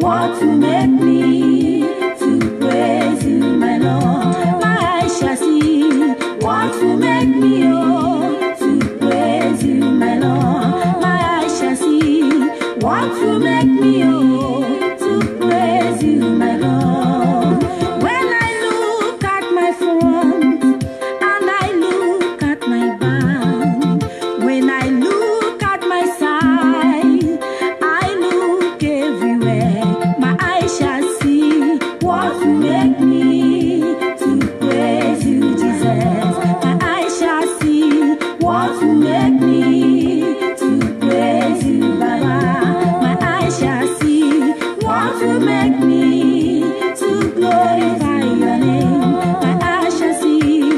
what will make me to praise you, my Lord. My eyes shall see what will make me to praise you, my Lord. My eyes shall see what will make me to praise you, my Lord. When I look at my front and I look at my back, when I look at my side, I look everywhere, my eyes shall see what will make me to praise you, Jesus. My eyes shall see what will make me to praise you, Baba. My eyes shall see what will make me to glorify your name. My eyes shall see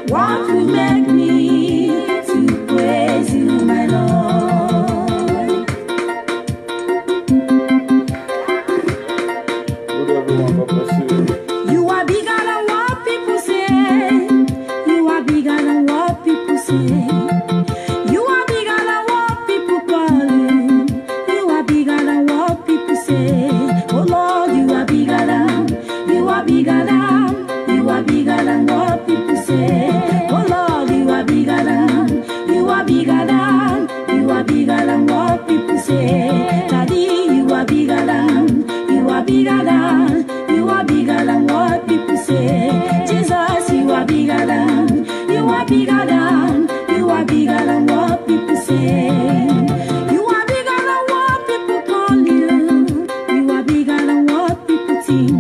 what will make me to praise you, my Lord. Good everyone, God bless you. You are bigger than what people say. You are bigger than what people say. You are bigger than what people call you. You are bigger than what people say. Oh Lord, you are bigger than, you are bigger than, you are bigger than what people say. Oh Lord, you are bigger than, you are bigger than, you are bigger than what people say. Daddy, you are bigger than, you are bigger than, you are bigger than what people say. Jesus, you are bigger than, you are bigger than, you are bigger than what people say. You are bigger than what people call you. You are bigger than what people think.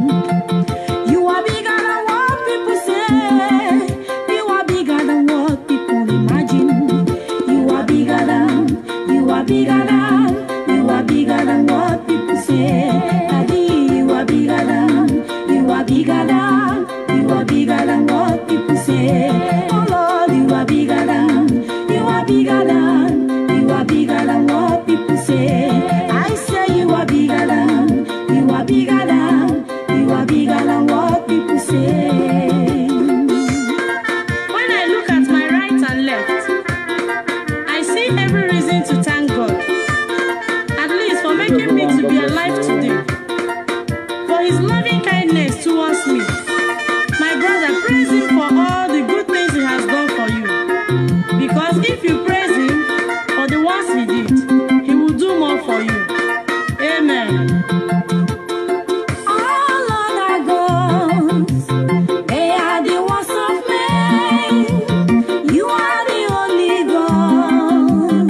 You are bigger than what people say. You are bigger than what people imagine. You are bigger than, you are bigger than, you are bigger than what people say. Daddy, you are bigger than, you are bigger than, you are bigger than what people say. Oh Lord, you are bigger than, you are bigger than, you are bigger than what people say. I say you are bigger than, you are bigger than, you are bigger than what people say. When I look at my right and left, I see every reason to thank God, at least for making me to be alive today, for his loving kindness towards me. My brother, praise him for all the good things he has done for you. Because if you praise him for the ones he did, he will do more for you. Amen. All other gods, they are the works of men. You are the only God.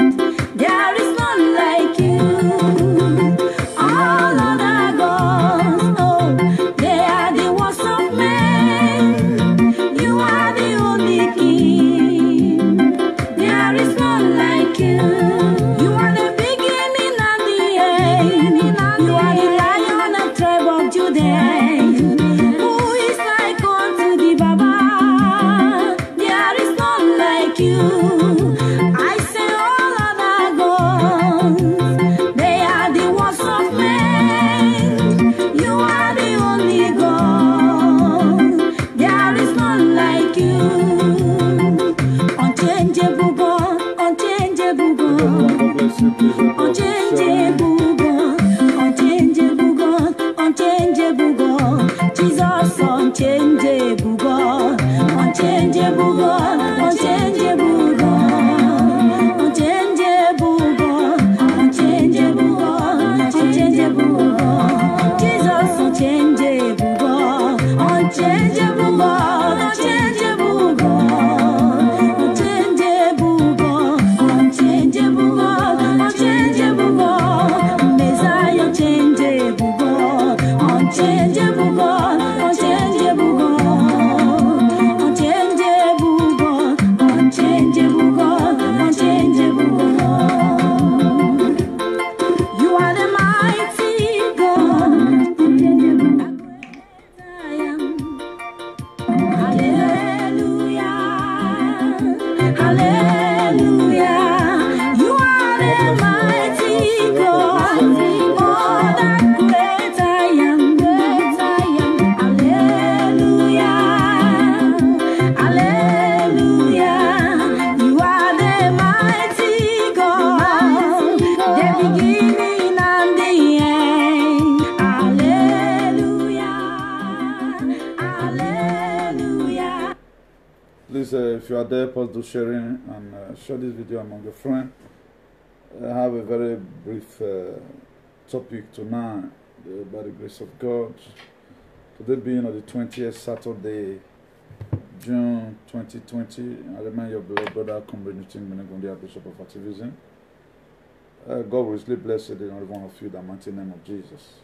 There is none like you. All other gods, oh, they are the works of men. You are the only King. There is none like you. You are the beginning and the end. You are the Lion of tribe of Judah. Who is like unto thee, Baba? There is none like you. I say all other gods, they are the works of men. You are the only God. There is none like you. Unchangeable God, unchangeable God. God bless you, please. Unchangeable God, unchangeable God, unchangeable God. Jesus, unchangeable God, unchangeable God, unchangeable God. Unchangeable God, unchangeable God, unchangeable God. Jesus, unchangeable God, unchangeable God, unchangeable God. Unchangeable God, unchangeable God, unchangeable God. Messiah, unchangeable God, unchangeable God, unchangeable God. Unchangeable God, unchangeable God, unchangeable God. You are the mighty God. I am. Hallelujah. Hallelujah. You are the mighty God. Oh, that great I am. Great I am. Hallelujah. Hallelujah. You are the mighty God. The beginning and the end. if you are there, please do sharing and share this video among your friends. I have a very brief topic tonight, by the grace of God. Today being on the 20th Saturday, June 2020. I remind your beloved brother, Community Menegundia, Bishop of Activism. God will richly bless you, every one of you, in the mighty name of Jesus.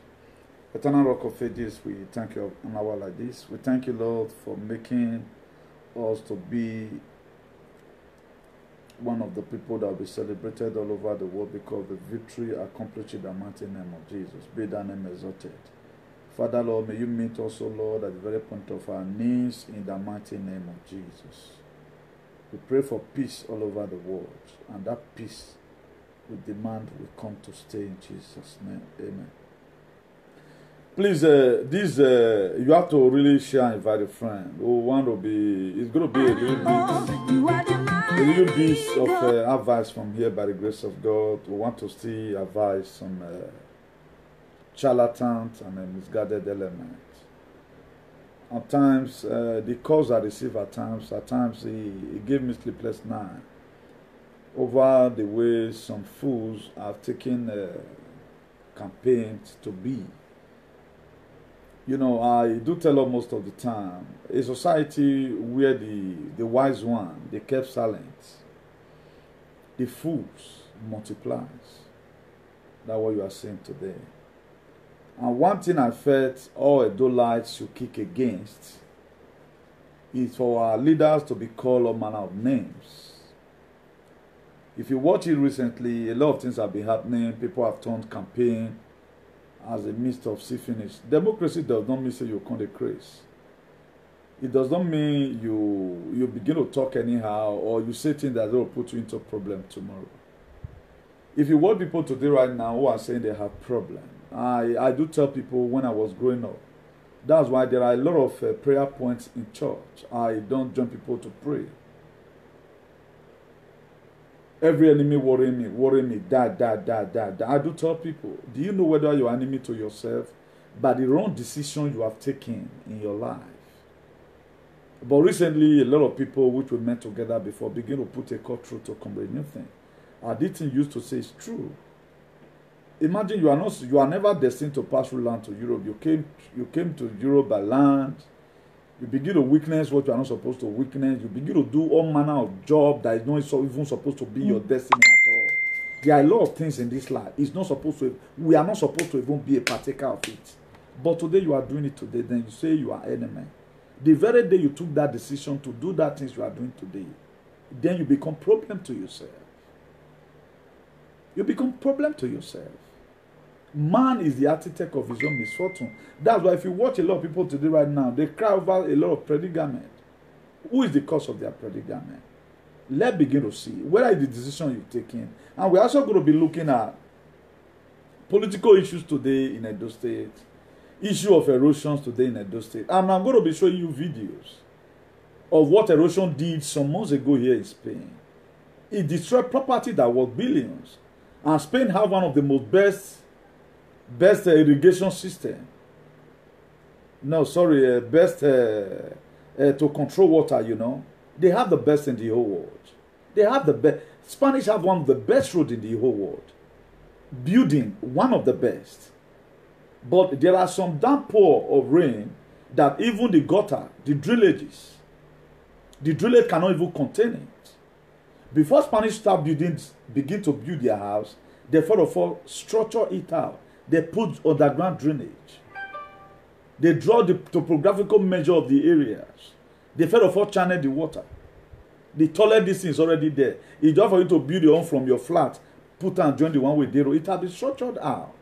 Eternal Rock of Ages, we thank you an hour like this. We thank you, Lord, for making us to be one of the people that will be celebrated all over the world because the victory accomplished in the mighty name of Jesus. Be thy name exalted. Father, Lord, may you meet us, O Lord, at the very point of our needs in the mighty name of Jesus. We pray for peace all over the world, and that peace we demand will come to stay in Jesus' name. Amen. Please, you have to really share and invite a friend who want to be. It's going to be a little bit of advice from here by the grace of God. We want to see advice some charlatans and misguided elements. At times, the calls I receive at times he gave me sleepless night over the way some fools have taken campaigns to be. You know, I do tell them most of the time, a society where the wise one, they kept silent, the fools multiplies. That's what you are saying today. And one thing I felt all Adolites should kick against is for our leaders to be called all manner of names. If you watch it recently, a lot of things have been happening. People have turned campaign as a means of see finish. Democracy does not mean say you come the craze. It does not mean you begin to talk anyhow or you say things that will put you into a problem tomorrow. If you want people today right now who are saying they have problems, I do tell people when I was growing up, that's why there are a lot of prayer points in church. I don't join people to pray. Every enemy worry me, die. I do tell people, do you know whether you're enemy to yourself by the wrong decision you have taken in your life? But recently, a lot of people which we met together before begin to put a cut through to comprehend new thing. I did thing used to say is true. Imagine you are never destined to pass through land to Europe. You came to Europe by land. You begin to witness what you are not supposed to witness. You begin to do all manner of job that is not even supposed to be your destiny at all. There are a lot of things in this life. It's not supposed to. We are not supposed to even be a partaker of it. But today you are doing it today. Then you say you are enemy. The very day you took that decision to do that things you are doing today, then you become problem to yourself. You become problem to yourself. Man is the architect of his own misfortune. That's why if you watch a lot of people today right now, they cry over a lot of predicament. Who is the cause of their predicament? Let's begin to see whether it's the decision you've taken. And we're also going to be looking at political issues today in Edo State, issue of erosions today in Edo State. And I'm going to be showing you videos of what erosion did some months ago here in Spain. It destroyed property that was billions. And Spain have one of the most best irrigation system. No, sorry, best to control water, you know. They have the best in the whole world. They have the best. Spanish have one of the best roads in the whole world. Building, one of the best. But there are some downpour of rain that even the gutter, the drillage cannot even contain it. Before Spanish begin to build their house, they first of all structure it out. They put underground drainage. They draw the topographical measure of the areas. They first of all channel the water. The toilet this is already there. It's just for you to build your own from your flat, put and join the one with the road. It has been structured out.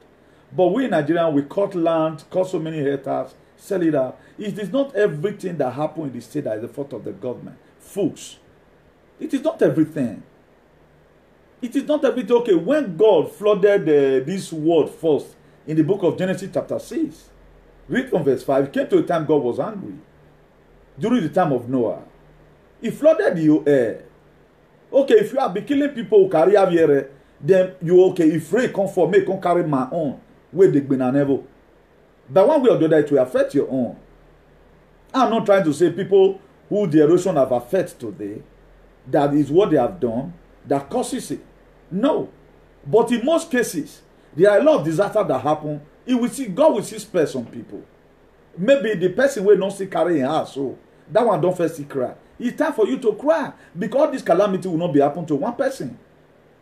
But we in Nigeria, we cut land, cut so many hectares, sell it out. It is not everything that happens in the state that is the fault of the government. Folks, it is not everything. It is not everything. Okay, when God flooded this world first in the book of Genesis chapter 6, read from verse 5, it came to a time God was angry. During the time of Noah, he flooded the air. Okay, if you have been killing people who carry aviary, then you okay. If rain come for me, come carry my own. Where they been unable. But one way or the other, it will affect your own. I'm not trying to say people who the erosion have affected today, that is what they have done, that causes it. No. But in most cases, there are a lot of disasters that happen. God will see spare some people. Maybe the person will not see carry in house, so that one don't first see cry. It's time for you to cry, because this calamity will not be happen to one person.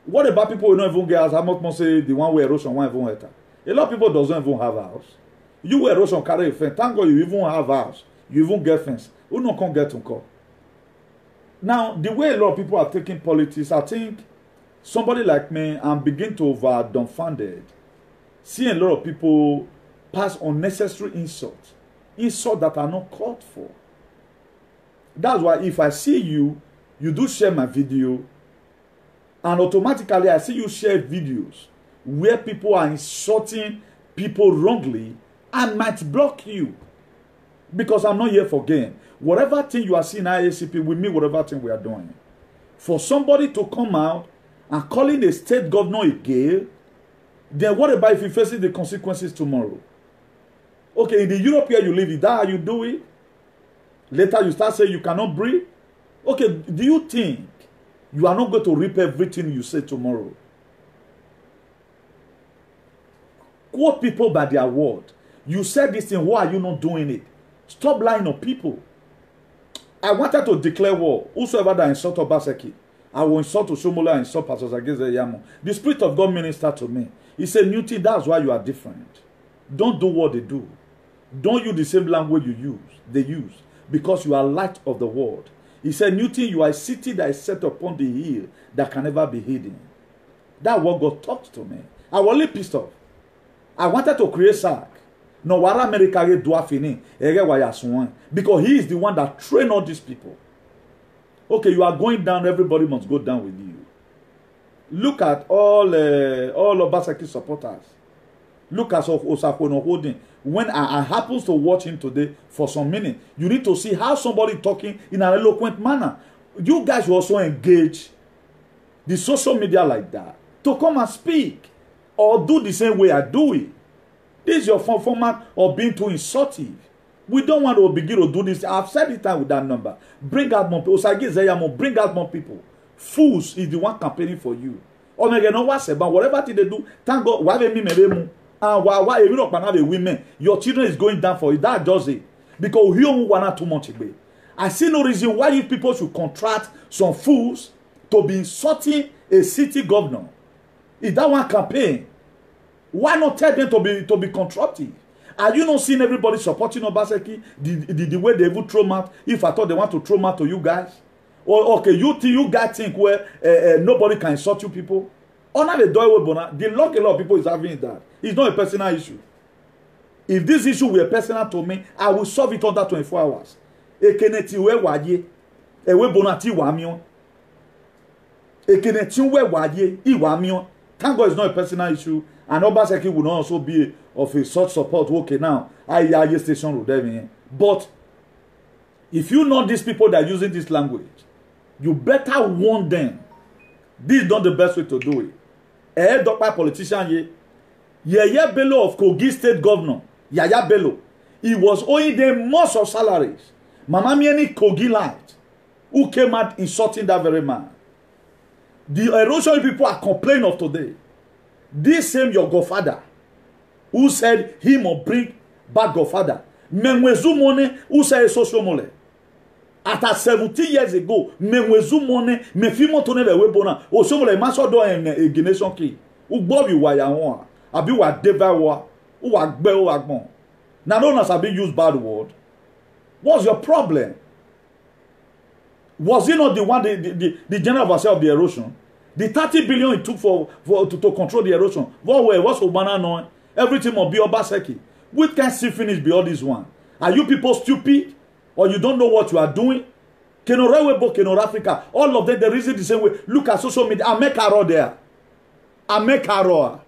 What about people who don't even get house? How much more say the one where erosion won't even enter? A lot of people doesn't even have a house. You where erosion carry a fence. Thank God you even have a house. You even get fence. Who not can get to call? Now, the way a lot of people are taking politics, I think somebody like me, I'm beginning to over dumbfounded. Seeing a lot of people pass unnecessary insults. Insults that are not called for. That's why if I see you, you do share my video, and automatically I see you share videos where people are insulting people wrongly, I might block you. Because I'm not here for gain. Whatever thing you are seeing at IACP with me, whatever thing we are doing. For somebody to come out and calling a state governor a gay, then what about if he faces the consequences tomorrow? Okay, in the Europe where you live, is that how you do it? Later you start saying you cannot breathe? Okay, do you think you are not going to reap everything you say tomorrow? Quote people by their word. You said this thing, why are you not doing it? Stop lying on people. I wanted to declare war. Whosoever that insult Obaseki, I will insult Oshomola and insult Pastor Zageze Yamo. The Spirit of God ministered to me. He said, Newton, that's why you are different. Don't do what they do. Don't use the same language they use. Because you are light of the world. He said, Newton, you are a city that is set upon the hill that can never be hidden. That's what God talked to me. I was really pissed off. I wanted to create SAC. No, wara America fini because he is the one that trained all these people. Okay, you are going down, everybody must go down with you. Look at all Obaseki supporters. Look at Osakono holding. When I happens to watch him today for some minute, you need to see how somebody talking in an eloquent manner. You guys will also engage the social media like that to come and speak or do the same way I do it. This is your format of being too insultive. We don't want to begin to do this. I've said it time with that number. Bring out more people. Bring out more people. Fools is the one campaigning for you. Or whatever thing they do, thank God. Why women? Your children is going down for it. That does it. Because you don't want too much. I see no reason why you people should contract some fools to be insulting a city governor. Is that one campaign? Why not tell them to be constructive? Are you not seeing everybody supporting Obaseki the way they would throw out? If I thought they want to throw out to you guys, or okay, you guys think where nobody can insult you people? Honor the door the luck a lot of people is having that. It's not a personal issue. If this issue were personal to me, I will solve it under 24 hours. Ekeneti we waye, ewe bonati wamion. Ekeneti we waye, iwamion. Thank God it's not a personal issue. And Obaseki will not also be of a such support. Okay, now, I station road. But if you know these people that are using this language, you better warn them. This is not the best way to do it. A doctor politician, Yaya Bello of Kogi State Governor, Yaya Bello, he was owing them most of salaries. Mama Mieni Kogi Light, who came out insulting that very man. The erosion people are complaining of today. This same your godfather, who said he must bring back godfather. Menwezu money, who said social money. After 70 years ago, Menwezu money, Mefimo Tone the Webona, or some of the master door and a Guinean key. Who Bobby Wayawa, Abi wa Devawa, who are Bell Agmon. Now, don't have been used bad word. What's your problem? Was he not the one, the general overseer of the erosion? The 30 billion it took to control the erosion. What's Obana knowing? Everything must be Obaseki. We can't see finish be all this one. Are you people stupid? Or you don't know what you are doing? Kenorewebo, Kenor Africa. All of them, they reason the same way. Look at social media. I make Aro there. I make Aro.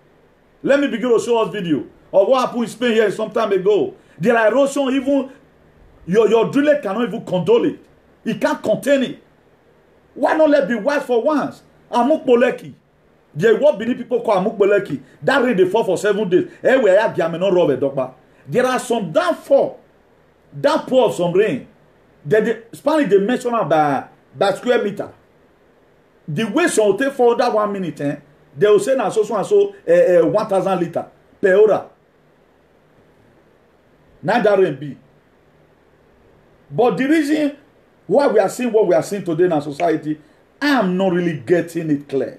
Let me begin to show us video of what happened in Spain here some time ago. There are erosion, even your driller cannot even condole it. He can't contain it. Why not let be wise for once? Amukboleki. There what many people call Amukboleki. That rain they fall for 7 days. There are some downpour of some rain. The Spanish they mention by square meter. The way some take for that 1 minute, they will say now so and so 1,000 liter per hour. Now that will be. But the reason why we are seeing what we are seeing today in our society, I am not really getting it clear.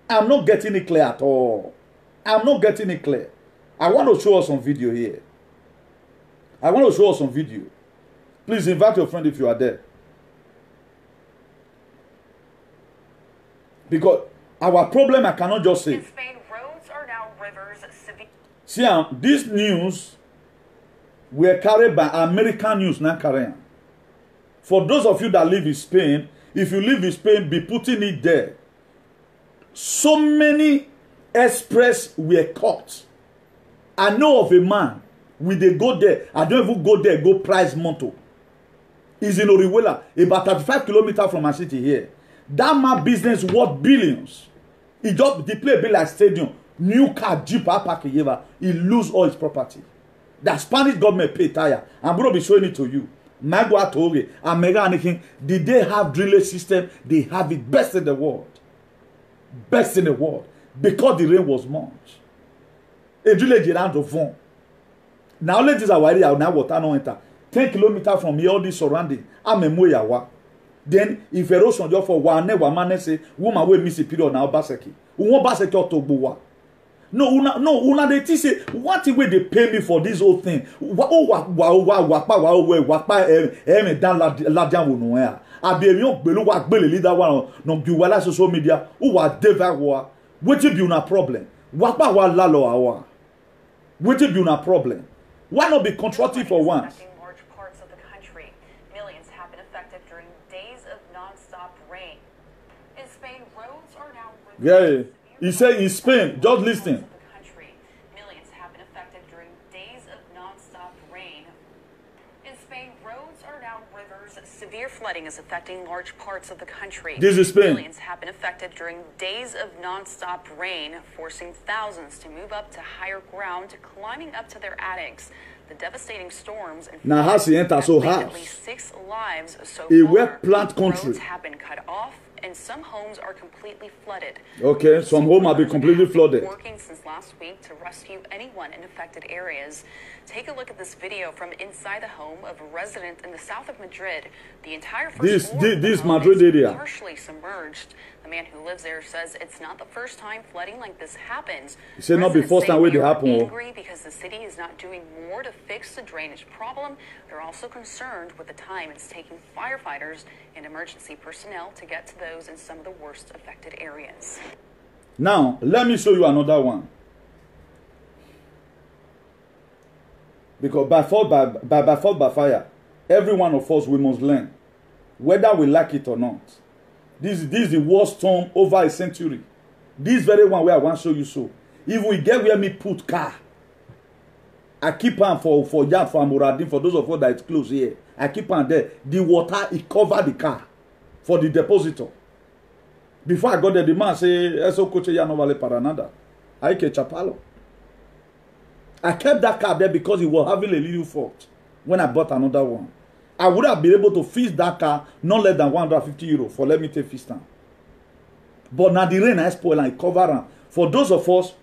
I'm not getting it clear at all. I'm not getting it clear. I want to show us some video here. I want to show us some video. Please invite your friend if you are there. Because our problem, I cannot just say. In Spain, roads are now rivers. See, this news were carried by American news, not Korean. For those of you that live in Spain, if you live in Spain, be putting it there. So many express were cut. I know of a man, when they go there, I don't even go there, go price moto. He's in Orihuela, about 35 kilometers from my city here. That man business worth billions. He just they play a bit like stadium. New car, Jeep, he lose all his property. The Spanish government pay tire. I'm going to be showing it to you. Magua Toge, American, did they have drillage system? They have it best in the world. Best in the world. Because the rain was much. A drillage around the phone. Now let this awari now water no enter. 10 kilometers from here, all this surrounding. I'm a moyawa. Then if erosion just for one man say woman will miss a period now baseki. Who baseki or to No, they say what way they pay me for this whole thing. Leader social media who are devawa. What be una problem? Wapa wa lalo awa. What be una problem? Why not be constructive for once? Large parts of the country. Millions have been affected during days of non-stop rain. In Spain, roads are now yeah, he said in Spain, just listen. Millions have been affected during days of non-stop rain. In Spain, roads are now rivers. Severe flooding is affecting large parts of the country. This is Spain. Millions have been affected during days of non-stop rain, forcing thousands to move up to higher ground, climbing up to their attics. The devastating storms and now has he enter so at hard. least 6 lives so A far. wet plant country. Roads have been cut off, and some homes are completely flooded. Okay, some homes have been completely flooded. Working since last week to rescue anyone in affected areas. Take a look at this video from inside the home of a resident in the south of Madrid. The entire first floor of the home Madrid is area partially submerged. The man who lives there says it's not the first time flooding like this happens. He said not the first time where they happen. Angry because the city is not doing more to fix the drainage problem. They're also concerned with the time it's taking firefighters and emergency personnel to get to those in some of the worst affected areas. Now, let me show you another one. Because by fault, by fire, every one of us, we must learn. Whether we like it or not. This is the worst storm over a century. This very one where I want to show you so. If we get where me put car, I keep on for Amuradin, for those of us that it's close here. I keep on there. The water, it covered the car for the depositor. Before I got there, the man say, "Eso coche ya no vale para nada." I ke chapalo. I kept that car there because it was having a little fault when I bought another one. I would have been able to fix that car not less than 150 euros for let me take fix time. But now the rain has spoiled and it covered them. For those of us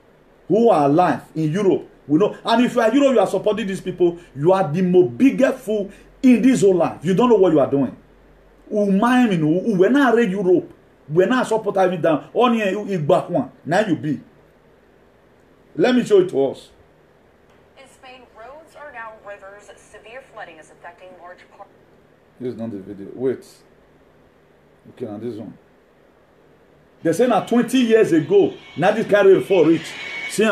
who are alive in Europe, we know. And if you are Europe, you are supporting these people, you are the most biggest fool in this whole life. You don't know what you are doing. We're not read Europe. We're not supporting them. Only back one. Now you be. Let me show it to us. In Spain, roads are now rivers. Severe flooding is affecting large parts. This is not the video. Wait. Okay, now this one. They say now 20 years ago, now this carry for rich. See,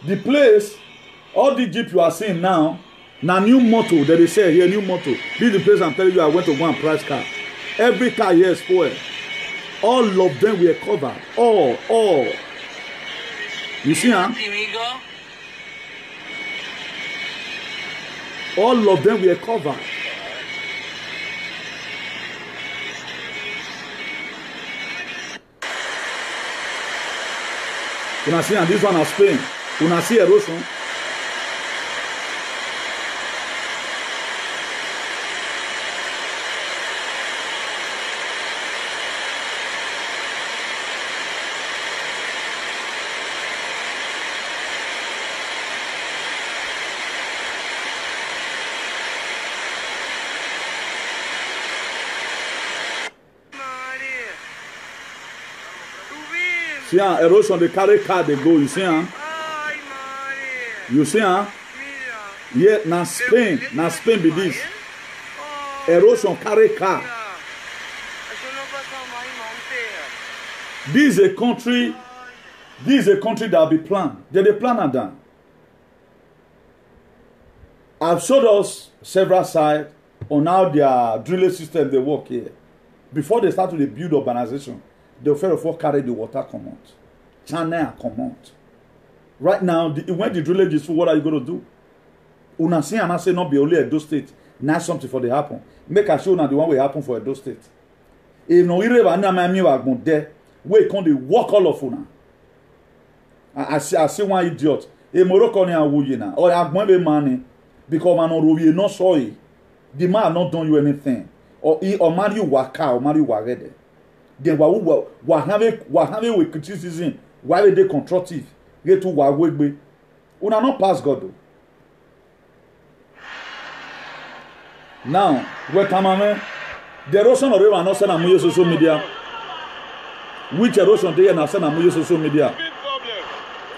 the place, all the Jeep you are seeing now new motto that they say here, new motto. This is the place I'm telling you I went to go and price car. Every car here is spoiled. All of them were covered. All. You see, huh? All of them were covered. You see, and this one is Spain. You see erosion. See, erosion, they carry car, they go. You see, You see, Yeah, now Spain be this. Erosion carry car. This is a country that will be planned. They plan it down. I've showed us several sites on how their drilling system they work here. Before they start to build urbanization, they'll first of all carry the water come out. Channel come out. Right now, when the drilling is full, what are you going to do? Una see and I say not be only Edo State. Now something for the happen. Make a show now the one will happen for Edo State. If no ireba na me wa there, we can dey walk all of una. I see one idiot. E Morocco ni awuye na. Or agbon be man because man on rowie no soy. The man not done you anything. Or marry you waka or marry you warede. Then wa have with criticism. Why they constructive? Get to wa wegbe. Una not pass God though. Now, where come on? The erosion of river not send on social media. Which erosion they are send on social media?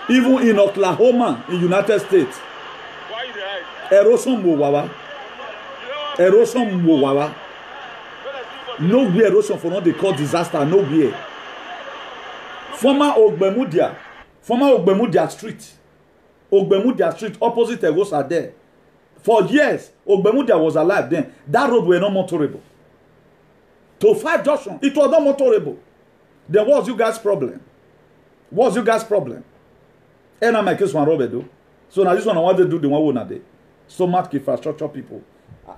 Even in Oklahoma, in United States, erosion wawa. Erosion wawa. Nowhere erosion for not they call disaster. Nowhere. Former Ogbemudia Street opposite Egosa there. For years, Ogbemudia was alive then. That road were not motorable. To 5 junction, it was not motorable. Then what's you guys' problem? What's you guys' problem? And I make this one Robert do. So now this one I want to do the one we not so much infrastructure people.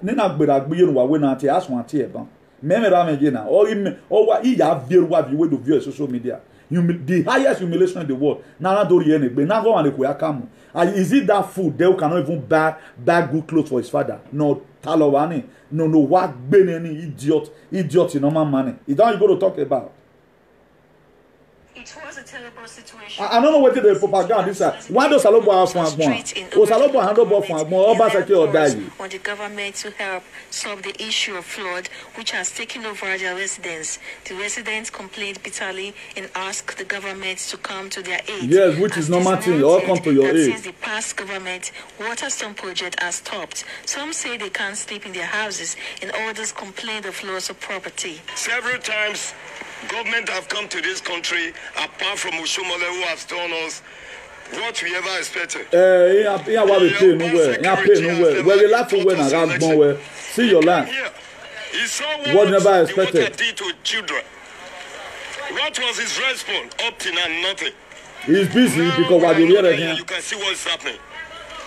Nina gbera gbe wa we na ti ask one ti e ban. Meme ra meje na or what he have view what you view social media. The highest humiliation in the world. Now don't hear any. Now go and come. Is it that food they cannot even buy good clothes for his father? No, talowani. No, what ben any idiot in normal money. Is that you go to talk about? It was a terrible situation. I don't know what the propaganda this. Why does Salobo have one? O Salobo handle for more Obaseki or die. On the government to help solve the issue of flood which has taken over their residents. The residents complained bitterly and asked the government to come to their aid. Yes, which is normal thing. All come to your aid. Since the past government Waterstone project has stopped, some say they can't sleep in their houses, and others complained of loss of property. Several times, government have come to this country, apart from Ushomole, who has done us what we ever expected. Yeah, what we pay nowhere. Yeah, pay nowhere. Where you laugh for when I got nowhere. See your land. What never expected. What did to children. What was his response? Up to now, nothing. He's busy now, because what you hear again. You can see what's happening.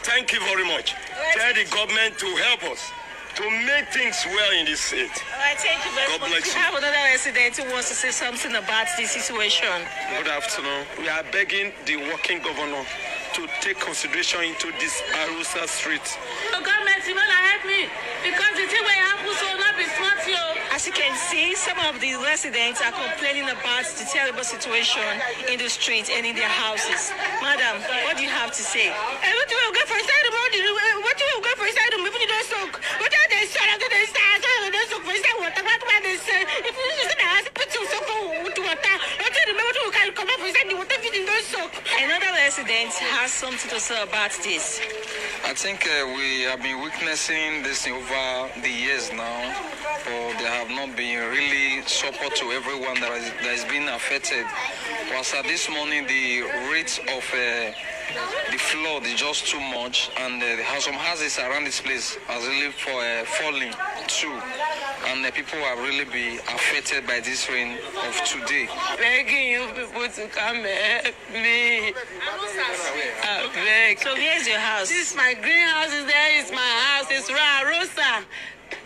Thank you very much. Tell the government to help us to make things well in this state. All right, thank you very much. We have another resident who wants to say something about this situation. Good afternoon. We are begging the working governor to take consideration into this Arusa street. The government, you wanna help me because the thing will happen so not be smart, yo. As you can see, some of the residents are complaining about the terrible situation in the streets and in their houses. Madam, what do you have to say? What do you go for inside the road? What do you go for inside the road? If you don't soak, what are they saying? After they start, they don't soak for inside water. What do they say? If you just ask, put you soak for water. What do you remember to come up inside the water if you don't soak? Another resident has something to say about this. I think we have been witnessing this over the years now, but there have not been really support to everyone that is being affected. Was this morning the rate of the flood is just too much, and some houses around this place are really falling too, and people are really be affected by this rain of today. Begging you people to come help me. So where's your house? This is my greenhouse. There is my house. It's Rosa.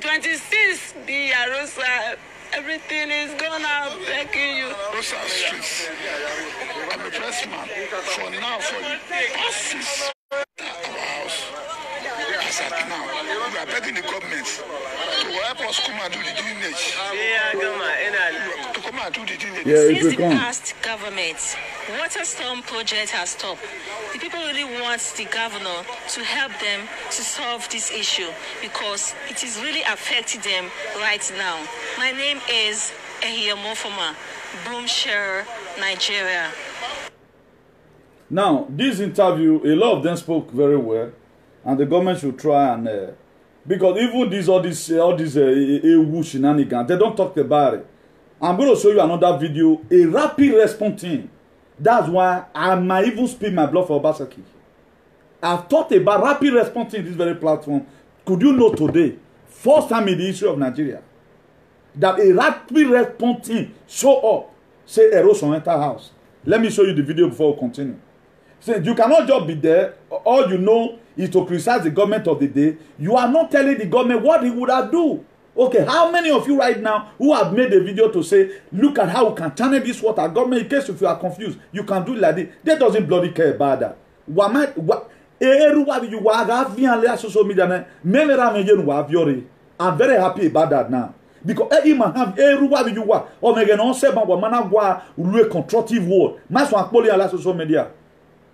26 B Rosa. Everything is gone. I'm begging you. Rosa streets. I'm a pressman. For now, for office. Our house. As at now, we are begging the government to help us come and do the drainage. To come and do the drainage. Since the past government, Waterstone project has stopped. The people really want the governor to help them to solve this issue because it is really affecting them right now. My name is Ehiyomofoma, Boomshare, Nigeria. Now, this interview, a lot of them spoke very well, and the government should try and because even all these shenanigans, they don't talk about it. I'm going to show you another video, a rapid response team. That's why I might even spill my blood for Obaseki. I've thought about rapid response in this very platform. Could you know today, first time in the history of Nigeria, that a rapid response team show up, say erosion enter house. Let me show you the video before we continue. So you cannot just be there. All you know is to criticize the government of the day. You are not telling the government what he would have do. Okay, how many of you right now who have made a video to say, look at how we can channel this water government in case if you are confused, you can do it like this. They doesn't bloody care about that. I'm very happy about that now. Because have constructive word. Social media.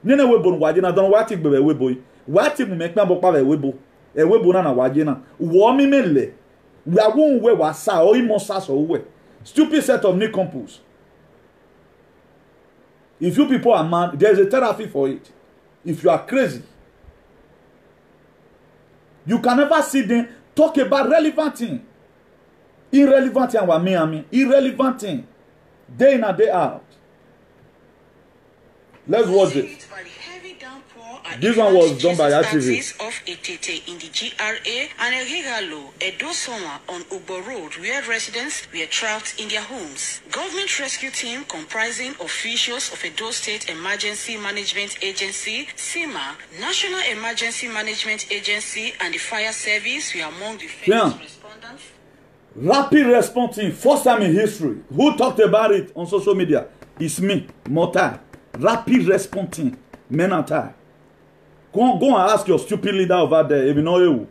Nene webo wajina don wati gbebe webo yi. Wati mu mekpa bokpa be webo. E webo na wajina. Wo mi mele. We are won we wasa o imo saso we. Stupid set of nincompoops. If you people are mad, there is a therapy for it. If you are crazy, you can never sit there talk about relevant thing. Irrelevant thing wa me irrelevant thing. Day in and day out. Let's watch it. This one was done by activists of Etete in the GRA and Ehigalo, Edosoma on Ubo Road, where residents were trapped in their homes. Government rescue team comprising officials of Edo State Emergency Management Agency, SEMA, National Emergency Management Agency, and the Fire Service were among the first respondents. Rapid response team, first time in history. Who talked about it on social media? It's me, Mota. Rapid response team, Menata. Go and ask your stupid leader over there if you know you.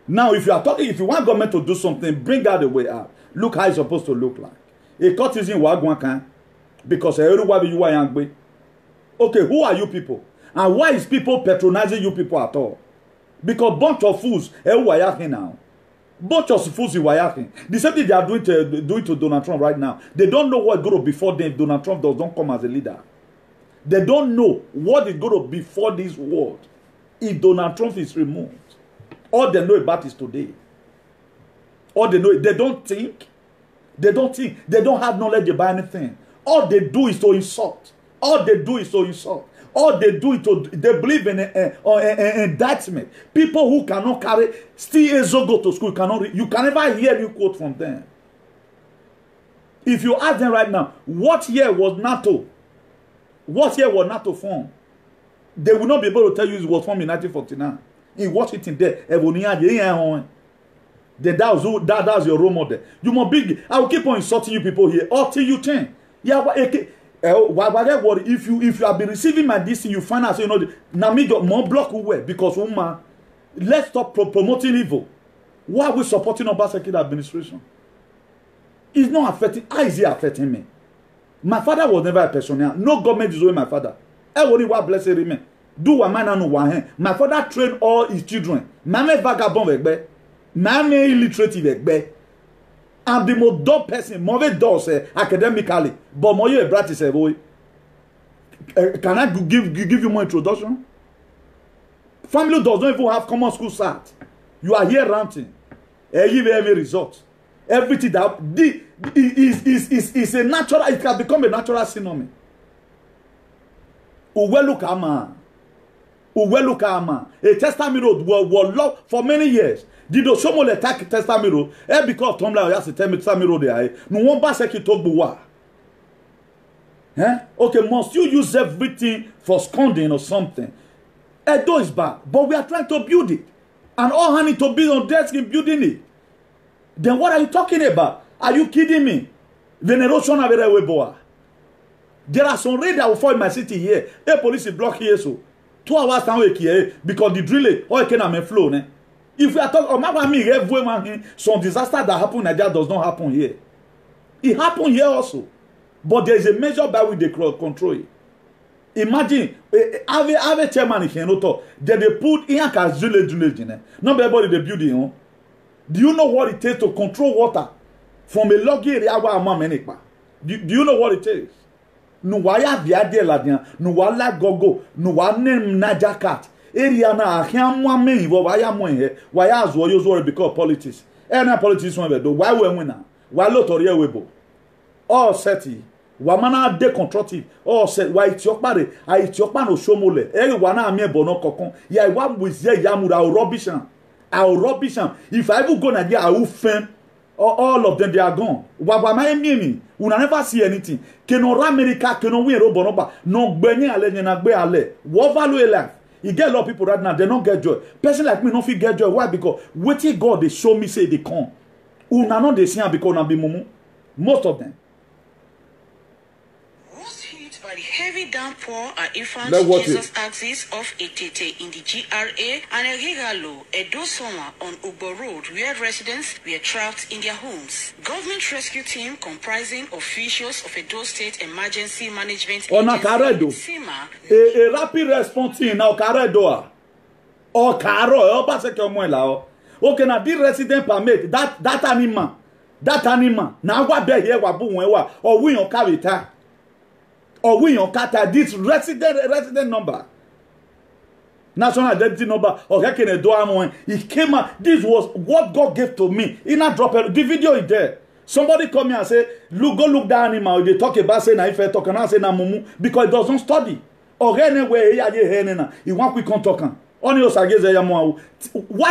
Now, if you are talking, if you want government to do something, bring out the way out. Look how it's supposed to look like. A court is in Wagwankan because everybody you are young. Okay, who are you people? And why is people patronizing you people at all? Because bunch of fools now. Bunch of fools in Wayakin. The same thing they are doing to Donald Trump right now. They don't know what going to be before them. Donald Trump doesn't come as a leader. They don't know what is going to be for this world if Donald Trump is removed. All they know about is today. All they know, they don't think. They don't think. They don't have knowledge about anything. All they do is to insult. All they do is to insult. All they do is to, they believe in indictment. People who cannot carry, still go to school, you can never hear any quote from them. If you ask them right now, what year was NATO? What year was NATO formed? They will not be able to tell you it was formed in 1949. In Washington, there, then that's your role model. You must be. I will keep on insulting you people here until you change. Yeah, if you have been receiving my this thing, you find out, so you know, now me more block away because let's stop promoting evil. Why are we supporting Obaseki administration? It's not affecting. How is it affecting me? My father was never a pensioner. No government is owing my father. Everybody was blessed remain. Do what man no one. My father trained all his children. Mame vagabond vegbe. Mame illiterate vegbe. I'm the most dumb person. Move does academically. But more you a brat is a boy. Can I give you more introduction? Family does not even have common school start. You are here ranting. Give every result. Everything that is a natural, it can become a natural synonym. Uwelukama. A testament road was locked for many years. Did the Shomole attack testament road? Because Tomla has a testament road there. No one baseki talk buwa. Okay, must you use everything for sconding or something? Edo is bad, but we are trying to build it. And all honey to build on desk in building it. Then what are you talking about? Are you kidding me? Veneration boa. There are some raids that will fall in my city here. A police is blocked here, so 2 hours time here because the drilling or can flow. Ne? If we are talking, some disaster that happen in Nigeria does not happen here. It happened here also, but there is a measure by which they control it. Imagine, have a chairman in Kenoto, then they put in a drilling. Not everybody they build it. Do you know what it takes to control water from a log area? Do you know what it takes? no waya viade ladian no wala gogo no wane najakat area na ahiamwa me wo waya mo he waya azo yozo because politics any politics one be do why we win na why lotori ewebo all seti wa mana de constructive all set why itiokpare ai itiokpa no shomole eri wa na ami ebo no kokon ya wa mwizie ya mura rubbish if I even go Nigeria I will fail all of them they are gone wa ma emi una never see anything keno America keno win ro bonoba no gbenye ale ni na gbe ale what value life you get a lot of people right now they don't get joy person like me no fit get joy why because wetin God they show me say they come una no dey see am because una be mumu most of them. By the heavy downpour at Ifan Jesus axis of Etete in the GRA and Ehigalo, Edo Soma on Ugbo Road, where residents were trapped in their homes. Government rescue team comprising officials of Edo State Emergency Management Agency, SEMA, a rapid response team now Karedo. Or Karo, okay, now this resident permit that animal. Now what be here or we on carry time. Or we on kata this resident number, national identity number, or it came out. This was what God gave to me. In a drop, the video is there. Somebody come here and say, "Look, go look that animal." They talk about say na if I talk and I say na mumu because it doesn't study. Or anyway, he want we can talk. Why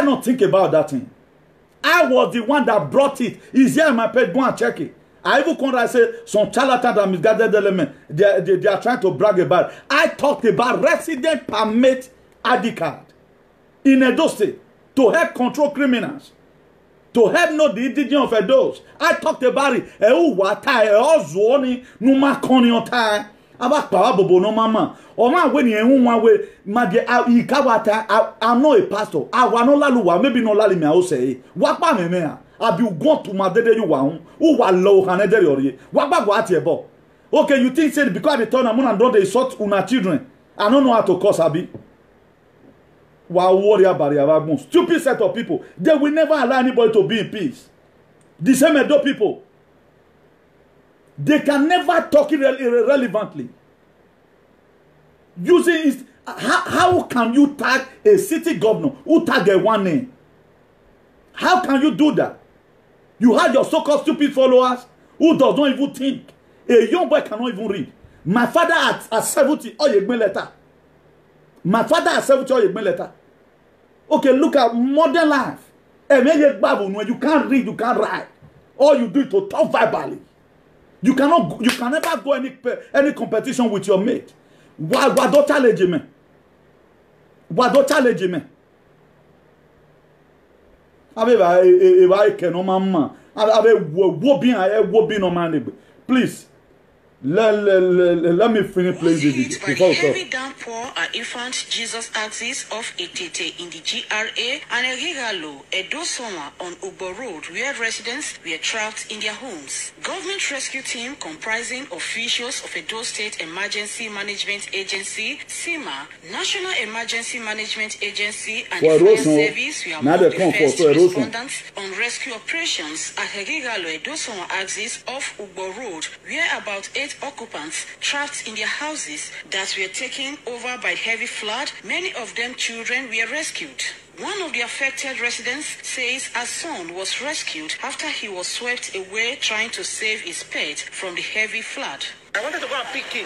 not think about that thing? I was the one that brought it. Is here in my page? Go and check it. I even come and say some charlatans that misguided element. They are trying to brag about it. I talked about resident permit ID card in Edo State to help control criminals, to help know the indigenous of Edos. I talked about it. I'm not a pastor. Maybe no lali me I will say. Wapa me me. Abi go to my dede you want who wa low hanede yori wagba go at ebo. Okay, you think say because they turn am and don't they sort una children I don't know how to cause abi wa worry about your stupid set of people. They will never allow anybody to be in peace. The same Edo people, they can never talk irrelevantly using it. How can you tag a city governor who tag a one name? How can you do that? You have your so-called stupid followers who does not even think. A young boy cannot even read. My father at 70, oh, you letter. My father at 70, oh, you letter. Okay, look at modern life. When you can't read, you can't write. All you do is to talk verbally. You can never go any competition with your mate. Why don't challenge me? Why don't challenge me? Please let me finish playing this video. Heavy downpour at Infant Jesus axis of Etete in the GRA and Ehigalo, Edo Soma on Ugbo Road, where residents were trapped in their homes. Government rescue team comprising officials of Edo State Emergency Management Agency, SEMA, National Emergency Management Agency, and the Fire Service were among the first respondents on rescue operations at Ehigalo, Edo Soma axis of Ugbo Road, where about 8 occupants trapped in their houses that were taken over by heavy flood. Many of them children were rescued. One of the affected residents says a son was rescued after he was swept away trying to save his pet from the heavy flood. I wanted to go and pick it,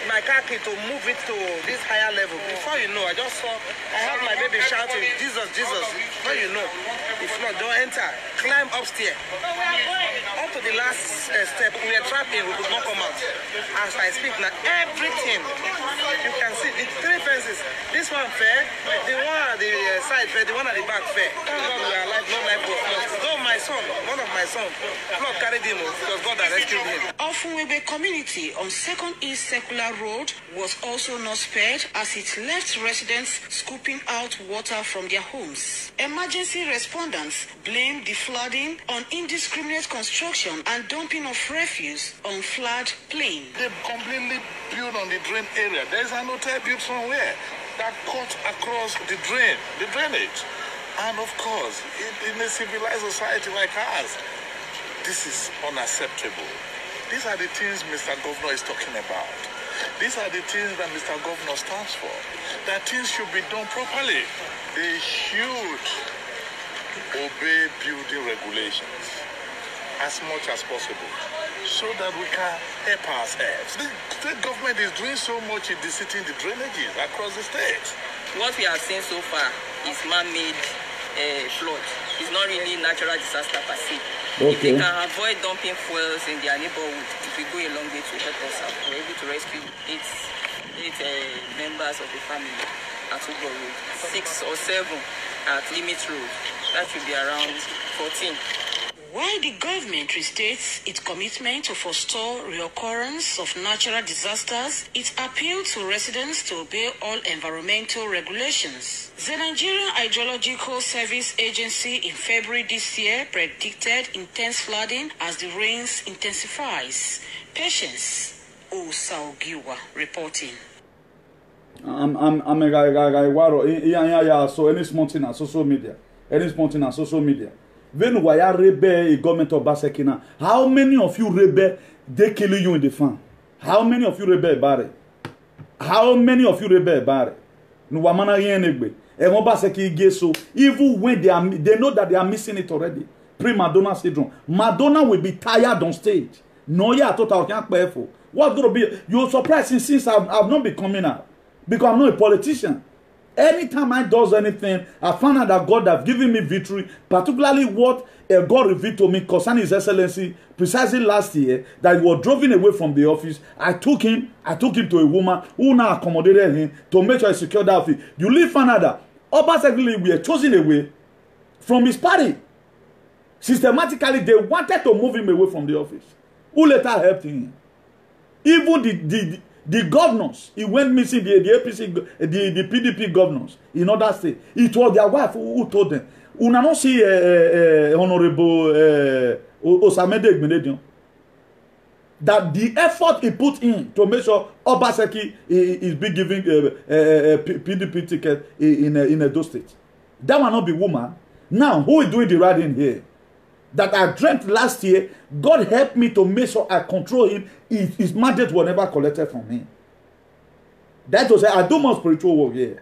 my car key, to move it to this higher level. Before you know, I just saw, I heard my baby shouting, Jesus, Jesus. Before you know, if not, don't enter. Climb upstairs. Up to the last step, we were trapped in, we could not come out. As I speak now, everything, you can see, the 3 fences, this one fair, the one at the side fair, the one at the back fair. Thank God we are alive, no life was lost. Though my son, one of my sons, flood carried him because God had rescued him. Ofunwebe community on 2nd East Circular Road was also not spared as it left residents scooping out water from their homes. Emergency respondents blamed the flooding on indiscriminate construction and dumping of refuse on flood plain. They completely built on the drain area. There is an hotel built somewhere that cut across the drainage. And of course, in a civilized society like ours, this is unacceptable. These are the things Mr. Governor is talking about. These are the things that Mr. Governor stands for. That things should be done properly. They should obey building regulations as much as possible so that we can help ourselves. The state government is doing so much in deseating the drainages across the state. What we have seen so far is man-made flood. It's not really natural disaster per se. Okay. If they can avoid dumping fuels in their neighborhood, it will go a long way to help us out. We're able to rescue eight members of the family at Ugbo Road, 6 or 7 at Limit Road. That should be around 14. While the government restates its commitment to forestall reoccurrence of natural disasters, it appealed to residents to obey all environmental regulations. The Nigerian Hydrological Service Agency in February this year predicted intense flooding as the rains intensifies. Patience Osaugiwa reporting. I'm a guy. So any small thing on social media. When we are rebel, a government of Basekina, how many of you rebel they kill you in the farm? How many of you rebel about it? How many of you rebel about it? No wamana yenegbe. And Baseki geso. Even when they know that they are missing it already. Pre-Madonna syndrome. Madonna will be tired on stage. No, yeah, I thought I can't pay for. What's going to be? You're surprised since I've not been coming out because I'm not a politician. Anytime I do anything, I find out that God has given me victory, particularly what God revealed to me concerning His Excellency precisely last year, that he was driven away from the office. I took him to a woman who now accommodated him to make sure he secured that office. You leave Canada, Obaseki, we are chosen away from his party. Systematically, they wanted to move him away from the office. Who later helped him? Even the governors, he went missing, the APC, the PDP governors in other states. It was their wife who told them. Una no see Honorable Osamede Igbinedion that the effort he put in to make sure Obaseki is being given PDP ticket in Edo State. That will not be woman. Now, who is doing the riding here? That I dreamt last year, God helped me to make sure I control him. His mandate was never collected from me. That was I do more spiritual work here.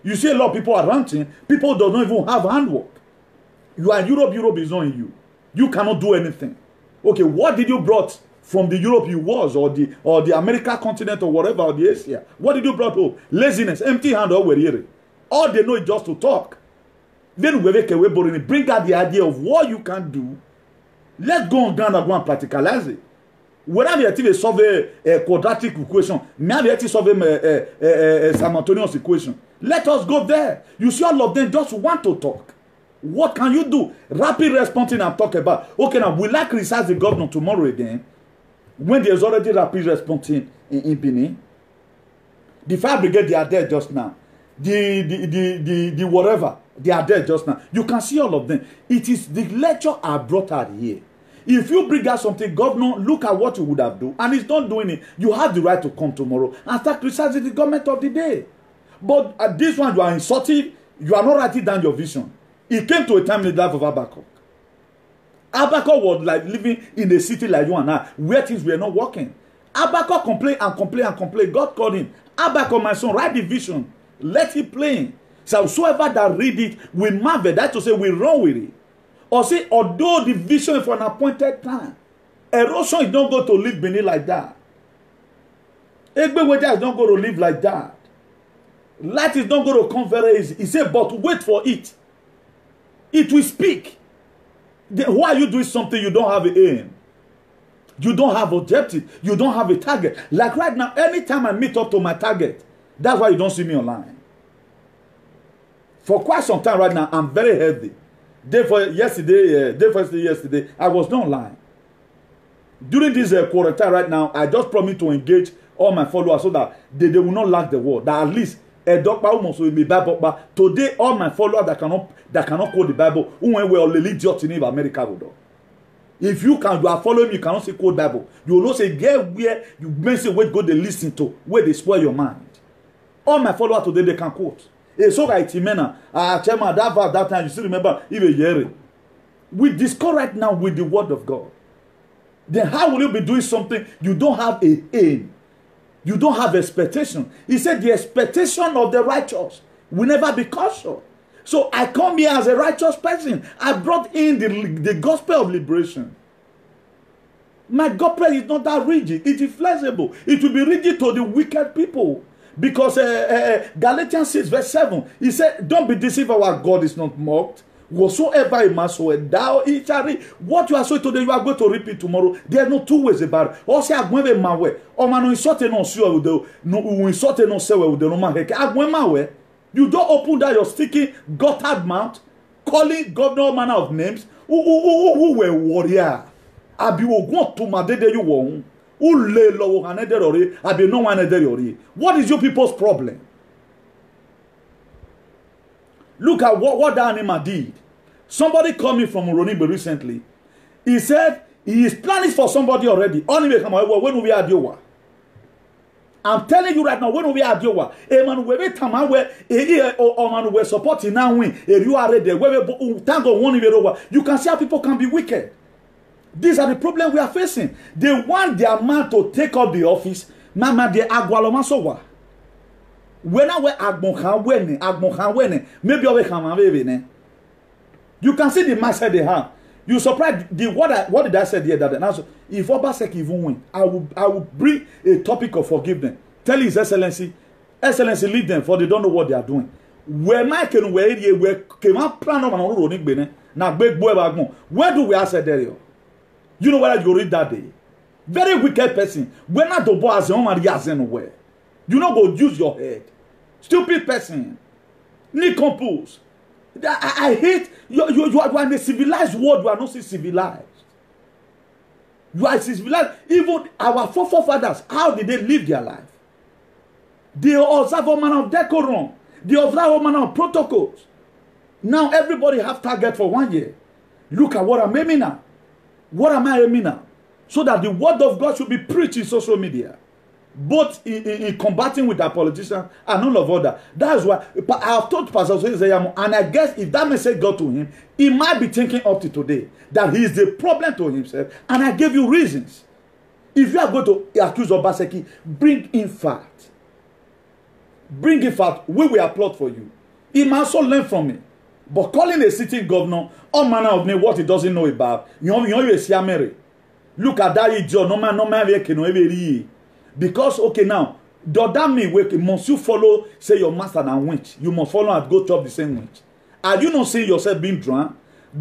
You see a lot of people are ranting. People do not even have handwork. You are in Europe. Europe is not in you. You cannot do anything. Okay, what did you brought from the Europe you was or the American continent or whatever or the Asia? What did you brought home? Laziness, empty hand or where? All they know is just to talk. Then we bring out the idea of what you can do. Let's go on ground and go and practicalize it. Whenever you solve a quadratic equation, maybe you solve a simultaneous equation. Let us go there. You see, all of them just want to talk. What can you do? Rapid responding and talk about. Okay, now will I criticize the governor tomorrow again? When there's already rapid responding in Benin. The fire brigade, they are there just now. The whatever, they are there just now. You can see all of them. It is the lecture I brought out here. If you bring out something, governor, look at what you would have done, and he's not doing it, you have the right to come tomorrow and start criticizing the government of the day. But at this one, you are insulting, you are not writing down your vision. It came to a time in the life of Habakkuk. Habakkuk was like living in a city like you and I, where things were not working. Habakkuk complained and complained and complained. God called him, Habakkuk, my son, write the vision. Let it play. So whosoever that read it will marvel. That to say, we run with it. Or say, although the vision is for an appointed time, erosion is not going to live beneath like that. Egbe weather is not going to live like that. Light is not going to come very easy. He said, but wait for it. It will speak. Then why are you doing something you don't have an aim? You don't have objective. You don't have a target. Like right now, anytime I meet up to my target, that's why you don't see me online. For quite some time right now, I'm very healthy. Yesterday, I was not online. During this quarantine right now, I just promised to engage all my followers so that they will not lack the word. That at least a doctor almost will be Bible. Today, all my followers that cannot quote the Bible, who will only idiot in America will do. If you are following me, you cannot say quote Bible. You will not say get where you mention where go they listen to, where they spoil your mind. All my followers today they can quote. So right, chairman, that time you still remember even hearing. We discuss right now with the word of God. then how will you be doing something you don't have a aim? You don't have expectation. He said the expectation of the righteous will never be cut short. So I come here as a righteous person. I brought in the gospel of liberation. My gospel is not that rigid. It is flexible. It will be rigid to the wicked people. Because Galatians 6 verse 7, he said, don't be deceived, our God is not mocked. Whatsoever a man soweth, thou it shall reap. What you are sowing today, you are going to reap it tomorrow. There are no two ways about it. Also, agweme mawe. O manu insote no siwa ude. No insote no sewe ude no maheke. Agweme mawe. You don't open that your sticky guttered mouth, calling God no manner of names. Who were warrior? Abi ogun to madede you won. Who lay low hanede ori? Abi no one ori. What is your people's problem? Look at what that animal did. Somebody called me from Uronibe recently. He said he is planning for somebody already. When we are Diowa. I'm telling you right now, when we are Diowa, a man we tama where a man we supporting now win. You are ready. You can see how people can be wicked. These are the problems we are facing. They want their man to take up the office. Mama de agwalomasowa. When I wear Agbonhan, maybe I you can see the mindset they have. You surprised what did I say the other day? Now, if Obaseki even win, I will bring a topic of forgiveness. Tell His Excellency, lead them, for they don't know what they are doing. Where my can where came out plan of an running bene now big boy back. Where do we ask there? You know where you read that day? Very wicked person. When not the boy as home and yazen where. You not go use your head. Stupid person. Need compose. I hate you are in a civilized world. You are not civilized. You are civilized. Even our forefathers, how did they live their life? They observe a manner of decorum. They observe a manner of protocols. Now everybody have target for 1 year. Look at what I'm aiming at. What am I aiming at? So that the word of God should be preached in social media. Both in combating with our politicians and all of other. That's why I have told Pastor Zeyamo, and I guess if that message got to him, he might be thinking up to today that he is the problem to himself. And I gave you reasons. If you are going to accuse Obaseki, bring in fact. Bring in fact. We will applaud for you. He might also learn from me. But calling a sitting governor all manner of name what he doesn't know about. Look at that idiot. No man, because okay now, does that mean must you follow say your master and winch? You must follow and go chop the same winch. Are you not seeing yourself being drunk?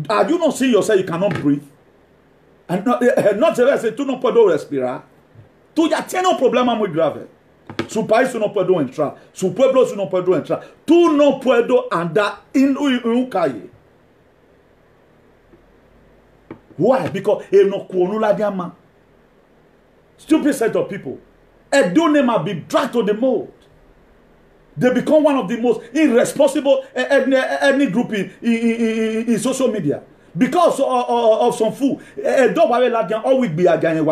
Are you not seeing yourself you cannot breathe? And not say tu não pode respirar. Tu já tem problema muito grave. Su país não pode entrar. Su pueblo não pode entrar. Tu não pode andar em calle. Why? Because ele não conhece lá diama. Stupid set of people. A donor be dragged to the mold. They become one of the most irresponsible ethnic group in social media. Because of some fool. Always be again.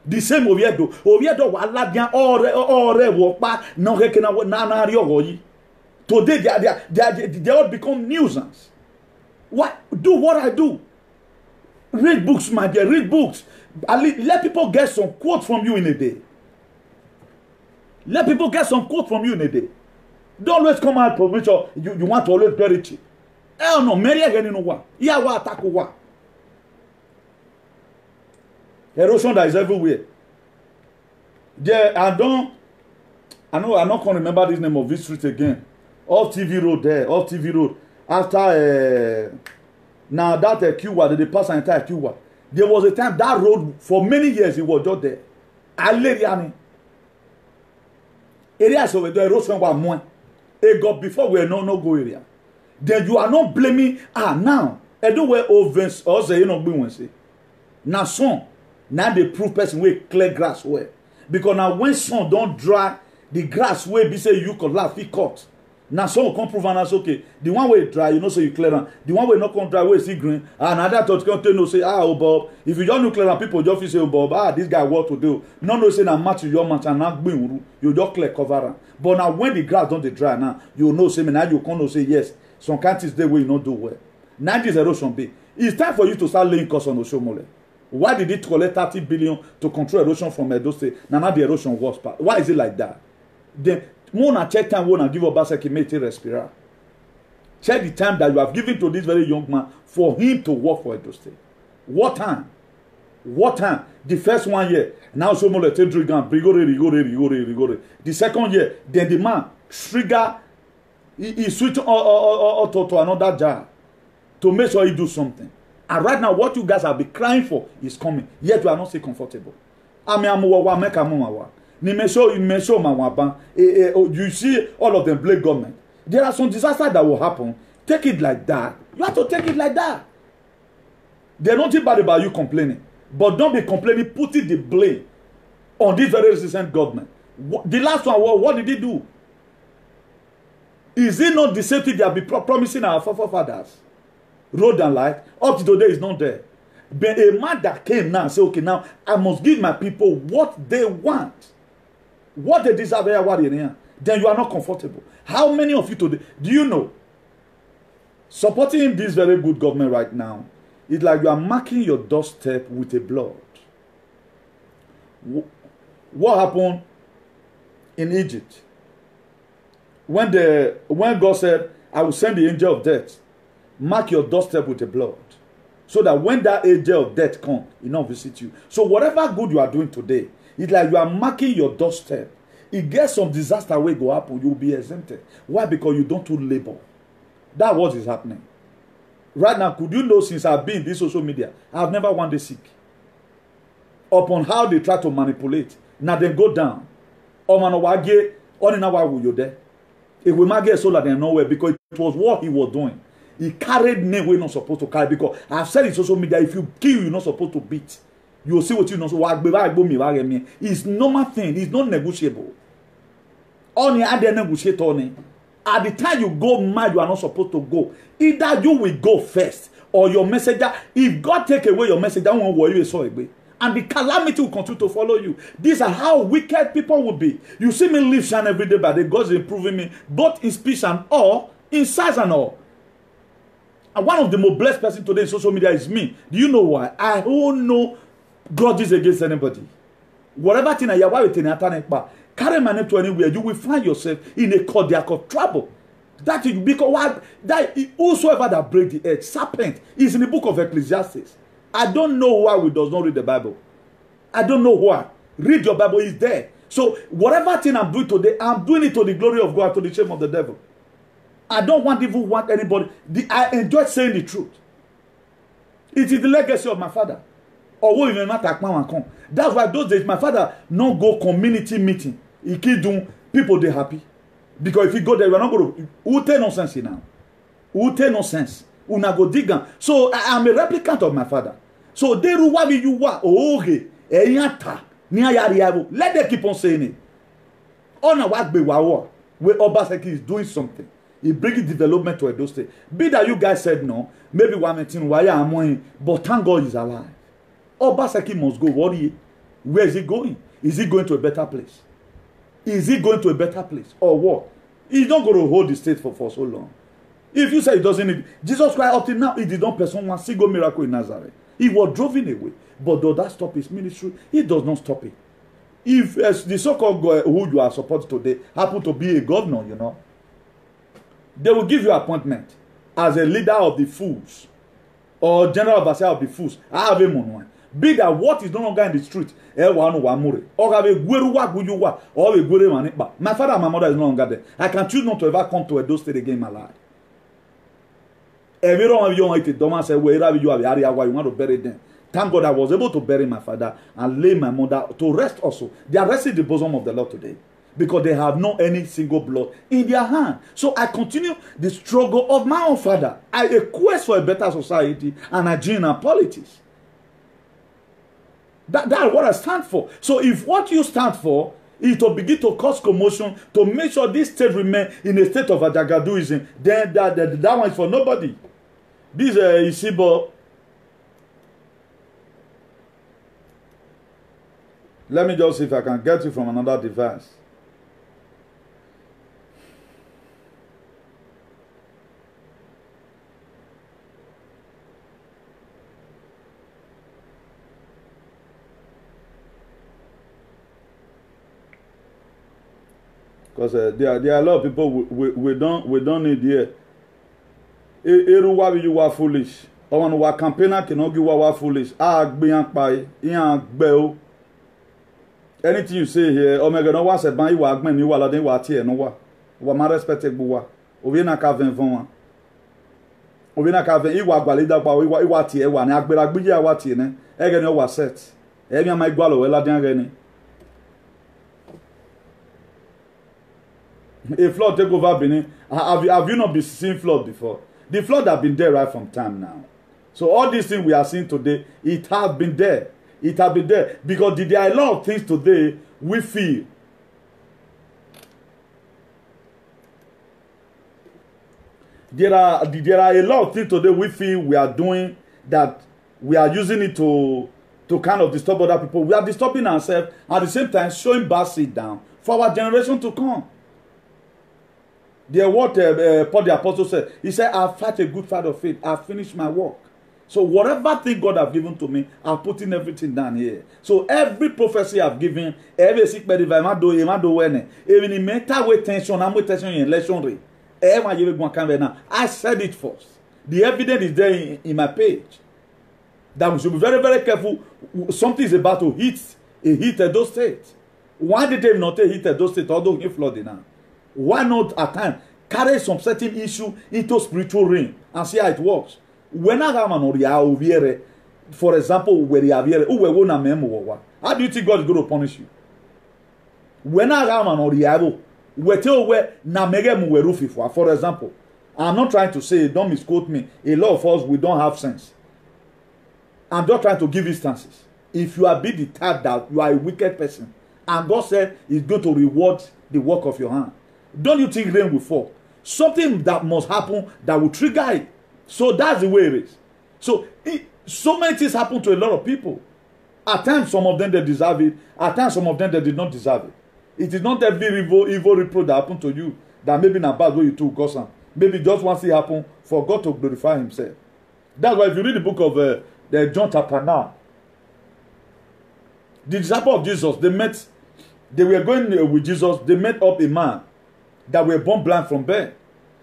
The same Oviedo. Oviedo wa ladian ore wokpa no rekena na riogoyi. Today they all become nuisance. What? Do what I do. Read books, my dear. Read books. Let people get some quote from you in a day. Let people get some quote from you in a day. Don't always come out for you want to always bury it. Hell no, Mary again no one. Yeah, what attack what? Erosion that is everywhere. Yeah, I'm not gonna remember this name of this street again. Off TV Road there, off TV Road. After now that Cuba, they pass an entire Cuba. There was a time that road for many years it was just there. Aleriani. Areas over there erosion was more. It got before we no go area. Then you are not blaming now. I don't wear ovens or say you know be say. Now son, now they prove person we clear grass well. Because now when sun don't dry, the grass way be say you could laugh it cut. Now some come prove and that's okay. The one way dry, you know, so you clear on. The one way not come dry, way see green. Another thought come tell no say, oh Bob. If you don't know clear on people just say, oh Bob, this guy what to do. No say na match your match and not bring you just clear cover on. But now when the grass don't dry now, you know say me now you come say yes. Some countries they will not do well. Now this erosion be. It's time for you to start laying costs on Oshomole. Why did it collect 30 billion to control erosion from Edo State? Now the erosion was part. Why is it like that? Then, more check time, won't give Obaseki make it respirar. Check the time that you have given to this very young man for him to work for Edo State. What time? What time? The first 1 year, now so more let's rigore. The second year, then the man trigger, he switch to another jar to make sure he do something. And right now, what you guys have been crying for is coming. Yet you are not still comfortable. You see all of them blame government. There are some disasters that will happen. Take it like that. You have to take it like that. There's nothing bad about you complaining. But don't be complaining, putting the blame on this very resistant government. The last one, what did he do? Is it not the same thing they have been promising our forefathers? Road and light, up to today is not there. But a man that came now and said, okay, now I must give my people what they want. What they deserve, then you are not comfortable. How many of you today, do you know, supporting this very good government right now, it's like you are marking your doorstep with a blood. What happened in Egypt? When God said, I will send the angel of death, mark your doorstep with the blood. So that when that angel of death comes, it will not visit you. So whatever good you are doing today, it's like you are marking your doorstep. It gets some disaster where go up, you will be exempted. Why? Because you don't do labor. That's what is happening. Right now, could you know, since I've been in this social media, I've never one day sick. Upon how they try to manipulate. Now they go down. Or man, wage, or in our will you there. It will not get so that they nowhere because it was what he was doing. He carried name we're not supposed to carry because I've said in social media, if you kill, you're not supposed to beat. You will see what you know. So it's normal thing. It's not negotiable. Only at the negotiate on. At the time you go mad, you are not supposed to go. Either you will go first or your messenger. If God take away your messenger, won't worry so away. And the calamity will continue to follow you. These are how wicked people will be. You see me live shine every day, but the God's improving me, both in speech and all, in size and all. And one of the most blessed person today in social media is me. Do you know why? I don't know grudges against anybody. Whatever thing I have, carry my name to anywhere, you will find yourself in a cardiac of trouble. That is because why that whosoever that break the edge, serpent, is in the book of Ecclesiastes. I don't know why we does not read the Bible. I don't know why. Read your Bible, is there. So whatever thing I'm doing today, I'm doing it to the glory of God, to the shame of the devil. I don't even want anybody. I enjoy saying the truth. It is the legacy of my father. That's why those days my father not go community meeting. He keep doing people they happy. Because if you go there, you are not going to. Who take nonsense now? Who take nonsense? Una go dig. So I am a replicant of my father. So they will what you want. Oh, okay. Let them keep on saying it. On a work be where Obaseki is doing something. He bringing development to Edo State. Be that you guys said no, maybe one meeting why I'm going, but thank God is alive. Obaseki must go. Worry. Where is he going? Is he going to a better place? Is he going to a better place? Or what? He's not going to hold the state for so long. If you say he doesn't need Jesus Christ up till now, he did not perform one single miracle in Nazareth. He was driven away. But does that stop his ministry? He does not stop it. If the so-called who you are supporting today happen to be a governor, you know, they will give you appointment as a leader of the fools or general overseer of the fools. I have a mono. Be that what is no longer in the street. My father and my mother is no longer there. I can choose not to ever come to Edo State again in my life. Every one of you want to Doma say wherever you have area where you want to bury them. Thank God I was able to bury my father and lay my mother to rest also. They are resting in the bosom of the Lord today. Because they have no any single blood in their hand. So I continue the struggle of my own father. I a quest for a better society and agenda politics. That's what I stand for. So if what you stand for is to begin to cause commotion, to make sure this state remain in a state of Ajagaduism, then that one is for nobody. This Isibo. Let me just see if I can get you from another device. Because there are a lot of people we don't need here. Eru wa you are foolish. Or when we campaigner cannot give wa foolish. Anything you say here, Omega no was a ban you are men you are then what here no wa. We ma respected buwa. Obi na ka 20 von. Obi na ka 20 iwa gwalida pa iwa tie wa na agbera gbiji awa tie ne. Ege no wa set. E mi ma igwalo we la den re ni. A flood take over Benin. Have you not been seeing flood before? The flood have been there right from time now. So all these things we are seeing today, it has been there. It has been there. Because there are a lot of things today we feel. There are a lot of things today we feel we are doing that we are using it to kind of disturb other people. We are disturbing ourselves at the same time showing bad seed down for our generation to come. What Paul the Apostle said. He said, I've fought a good fight of faith. I've finished my work. So whatever thing God has given to me, I'm putting everything down here. So every prophecy I've given, every sick bed, if I'm doing even in mental way tension, I'm with tension in election. I said it first. The evidence is there in my page. That we should be very, very careful. Something is about to hit Edo State. Why did they not hit Edo State, although he flooded now? Why not at times carry some certain issue into spiritual realm and see how it works? When I am an for example, where you have how do you think God is going to punish you? When I am an for example, I'm not trying to say, don't misquote me. A lot of us, we don't have sense. I'm just trying to give instances. If you are the type that you are a wicked person, and God said He's going to reward the work of your hand, don't you think rain will fall? Something that must happen that will trigger it. So that's the way it is. So many things happen to a lot of people. At times, some of them they deserve it. At times, some of them they did not deserve it. It is not every evil reproach that happened to you that maybe in a bad way you took God some. Maybe just once it happened for God to glorify Himself. That's why if you read the book of the John chapter 9, the disciples of Jesus, they were going with Jesus, they met up a man that were born blind from birth.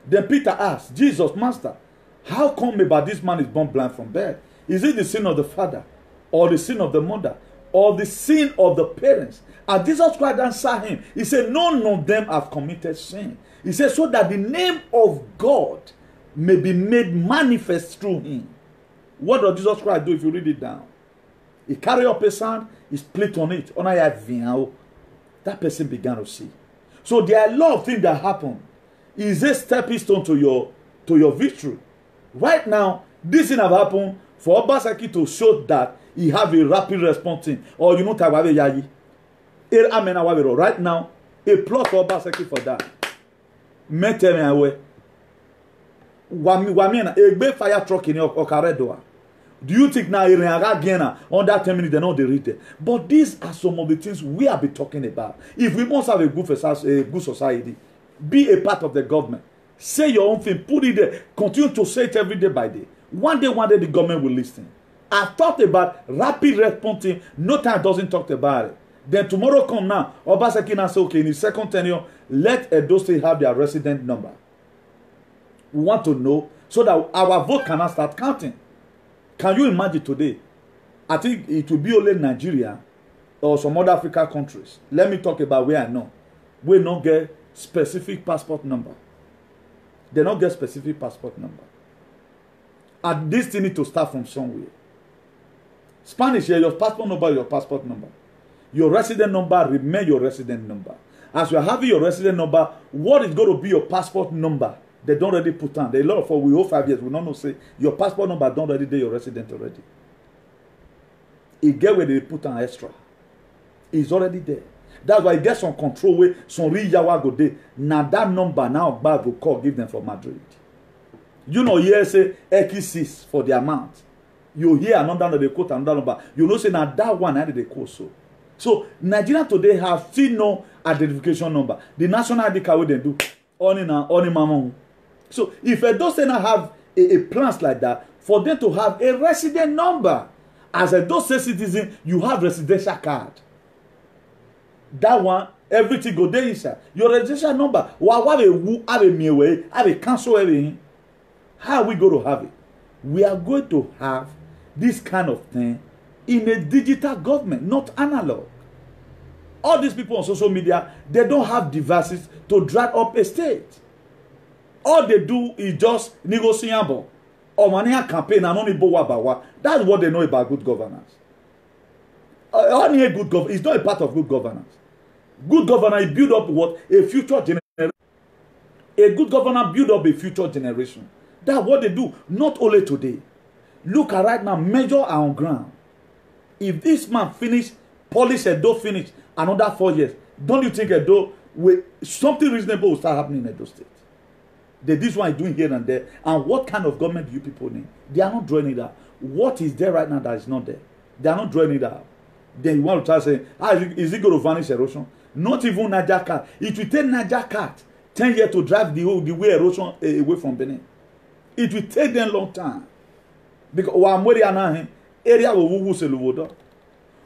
Then Peter asked, Jesus, Master, how come about this man is born blind from birth? Is it the sin of the father, or the sin of the mother, or the sin of the parents? And Jesus Christ answered him. He said, none of them have committed sin. He said, so that the name of God may be made manifest through him. What does Jesus Christ do if you read it down? He carry up a sand, he split on it. That person began to see. So there are a lot of things that happen. Is a stepping stone to your victory. Right now, this thing have happened for Obaseki to show that he have a rapid response team. Or you know Tawabe Yayi. Right now, a plot for Obaseki for that. Meteme away. Wamiena, a big fire truck in your Okaredoa. Do you think now under 10 minutes they know they read it? But these are some of the things we have been talking about. If we must have a good society, be a part of the government. Say your own thing, put it there, continue to say it every day by day. One day the government will listen. I thought about rapid response team, no time doesn't talk about it. Then tomorrow come now, Obaseki now say, okay, in his second tenure, let Edo State have their resident number. We want to know so that our vote cannot start counting. Can you imagine today? I think it will be only Nigeria or some other African countries. Let me talk about where I know. We don't get specific passport number. They don't get specific passport number. And this thing need to start from somewhere. Spanish here, your passport number is your passport number. Your resident number remain your resident number. As you are having your resident number, what is going to be your passport number? They don't already put on. There are a lot of we hold 5 years. We don't know say your passport number don't already do your resident already. It get where they put on extra. It's already there. That's why it gets some control way, some real yawa go there. Now that number now bad will call give them for Madrid. You know here say X6 for the amount. You hear another they quote another number. You know say now that one they quote so. So Nigeria today have still no identification number. The national ID card they do on mama. So if I don't say now have a plans like that, for them to have a resident number, as a Dose citizen, you have residential card. That one Everything go there inside. Your registration number. Have a mewe, have a cancel everything. How are we going to have it? We are going to have this kind of thing in a digital government, not analog. All these people on social media, they don't have devices to drag up a state. All they do is just negotiate or money campaign and only bawa. That's what they know about good governance. Only a good governance is not a part of good governance. Good governance build up what? A future generation. A good governor build up a future generation. That's what they do, not only today. Look at right now, measure on ground. If this man finish, police Edo finish another 4 years, don't you think Edo, something reasonable will start happening in Edo State? This one is doing here and there. And what kind of government do you people need? They are not drawing it out. What is there right now that is not there? They are not drawing it out. Then you want to try to say, is it going to vanish erosion? Not even Niger Cat. It will take Niger Cat 10 years to drive the way erosion away from Benin. It will take them a long time. Because area of Wugu Seluvoda.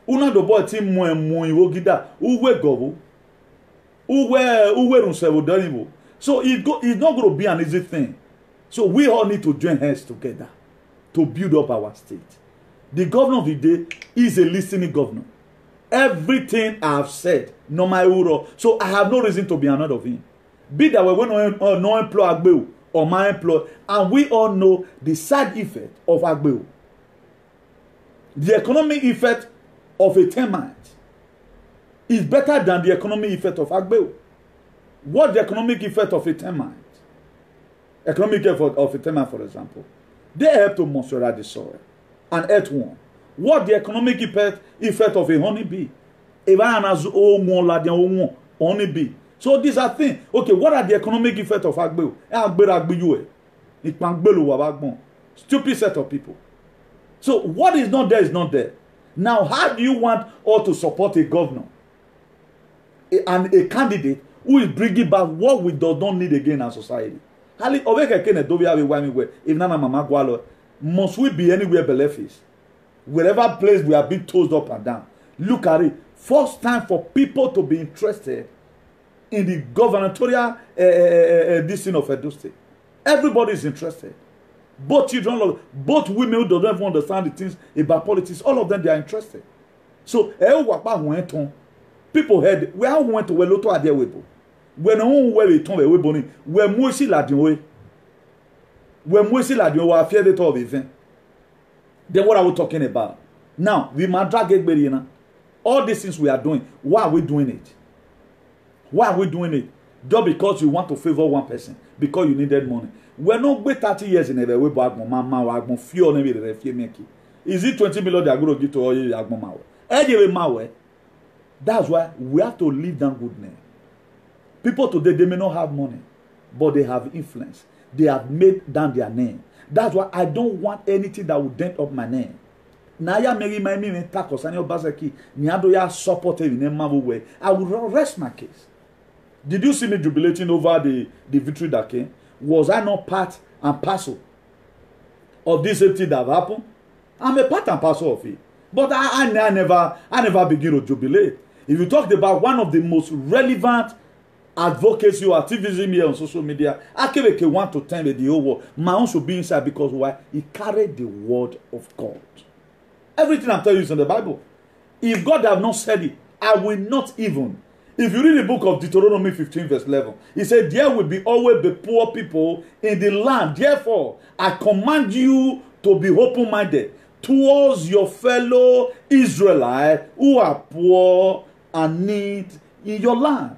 Una do boy team mo gida. Uwe gobo. Uwe runsevo. So it's not going to be an easy thing. So we all need to join hands together to build up our state. The governor of the day is a listening governor. Everything I have said, no my euro. So I have no reason to be another of him. Be that way when no employ Agbeu or my employer, and we all know the side effect of Agbeu. The economic effect of a termite is better than the economic effect of Agbeu. What the economic effect of a termite? Economic effect of a termite, for example, they help to moisturize the soil and earthworm. What the economic effect of a honeybee? Honeybee. So these are things. Okay, what are the economic effect of Agbeu? Stupid set of people. So what is not there is not there. Now, how do you want us to support a governor and a candidate who is bringing back what we do not need again in our society? Must we be anywhere but left is? Wherever place we are being tossed up and down. Look at it. First time for people to be interested in the gubernatorial this thing of Edo State. Everybody is interested. Both children, both women who don't even understand the things about politics, all of them, they are interested. So, people heard, we all went to Weloto at their webo. When no one we turn away boni, we're mostly ladin we're mostly ladin we are feared it of event. Then what are we talking about? Now, we might drag it, all these things we are doing, why are we doing it? Why are we doing it? Just because you want to favor one person, because you needed money. We're not wait 30 years in a way, but is it 20 million they are going to give to all you? That's why we have to leave them good name. People today, they may not have money, but they have influence. They have made down their name. That's why I don't want anything that will dent up my name. Naya Mary my name Takos and your Bazaki, Niadoya supported in a way. I will rest my case. Did you see me jubilating over the victory that came? Was I not part and parcel of this thing that happened? I'm a part and parcel of it. But I never begin to jubilate. If you talked about one of the most relevant advocacy or activism here on social media, Akebeke 1 to 10 with the whole world, my own should be inside because why? He carried the word of God. Everything I'm telling you is in the Bible. If God have not said it, I will not even. If you read the book of Deuteronomy 15 verse 11, he said, there will be always be poor people in the land. Therefore, I command you to be open-minded towards your fellow Israelites who are poor and need in your land.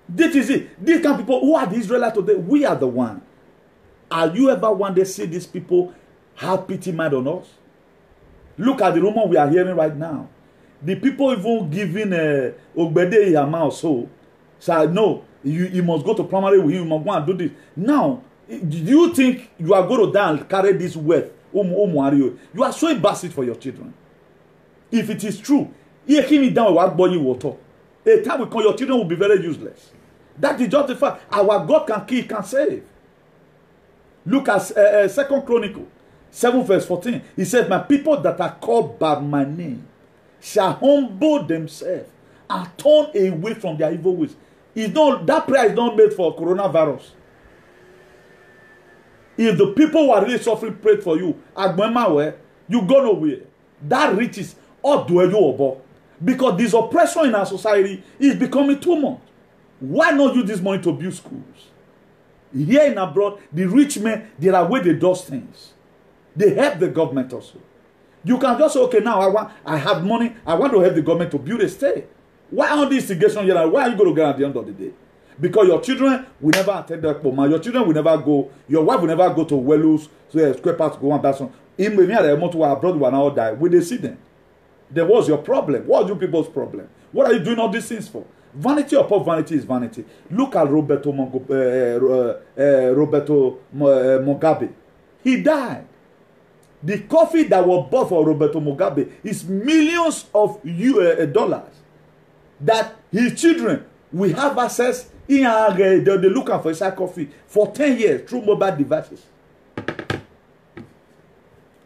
This is it. These kind of people, who are the Israelites today? We are the one. Are you ever one day see these people have pity mind on us? Look at the rumor we are hearing right now. The people even giving Ogbede Iyama or so, no, you must go to primary with him, you must go and do this. Now, do you think you are going to die and carry this wealth? You are so embarrassed for your children. If it is true, you keep me down with boy water. A time will come, your children will be very useless. That is just the fact. Our God can kill, can save. Look at 2 Chronicles 7 verse 14. He said, my people that are called by my name shall humble themselves and turn away from their evil ways. That prayer is not made for coronavirus. If the people who are really suffering prayed for you, you go nowhere. That riches all do you about. Because this oppression in our society is becoming too much. Why not use this money to build schools? Here in abroad, the rich men, there are ways they do things. They help the government also. You can just say, okay, now I have money, I want to help the government to build a state. Why are these instigation here? Why are you going to get at the end of the day? Because your children will never attend the Poma, your children will never go, your wife will never go to Wellus, so Square Park to go and that's one. In abroad will now die. Will they see them? Then what's your problem? What's your people's problem? What are you doing all these things for? Vanity upon vanity is vanity. Look at Roberto Mugabe. He died. The coffee that was bought for Roberto Mugabe is millions of dollars. That his children will have access in they're looking for his coffee for 10 years through mobile devices.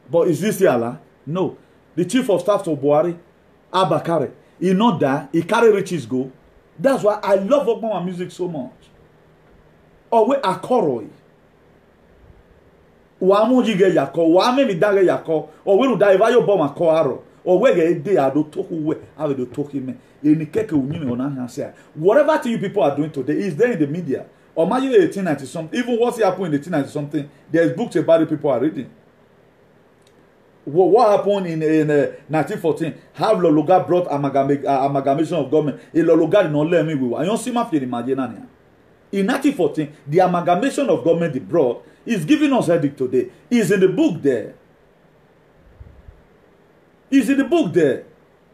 But is this Allah? No. The chief of staff to Buhari, Abakare, he not die, he carry riches go. That's why I love Ogbonwa music so much. Owe Akoroy. Wa mo jige yako, wa me mi dage yako, owe nu dai va yo bom akoro. Owe ge dey ado toku we, ave do toki me. Eni keke unyime ona han say. Whatever thing you people are doing today is there in the media. Or my 1890 something, even what's happening in 1890 something, there's books about it people are reading. What happened in 1914? How Lologa brought amalgamation of government. Lologa did not let me with. I don't see my feeling. In 1914, the amalgamation of government they brought is giving us headache today. Is in the book there. Is in the book there.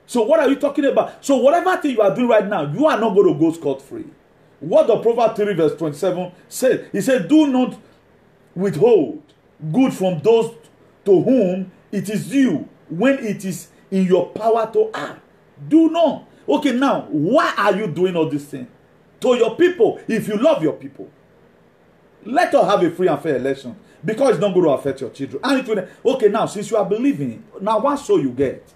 So what are you talking about? So whatever thing you are doing right now, you are not going to go scot-free. What the Proverbs 3 verse 27 said, he said, do not withhold good from those to whom it is due when it is in your power to act. Do not. Okay, now, why are you doing all this thing? To your people, if you love your people, let us have a free and fair election because it's not going to affect your children. And it will, okay, now, since you are believing, now what soul you get?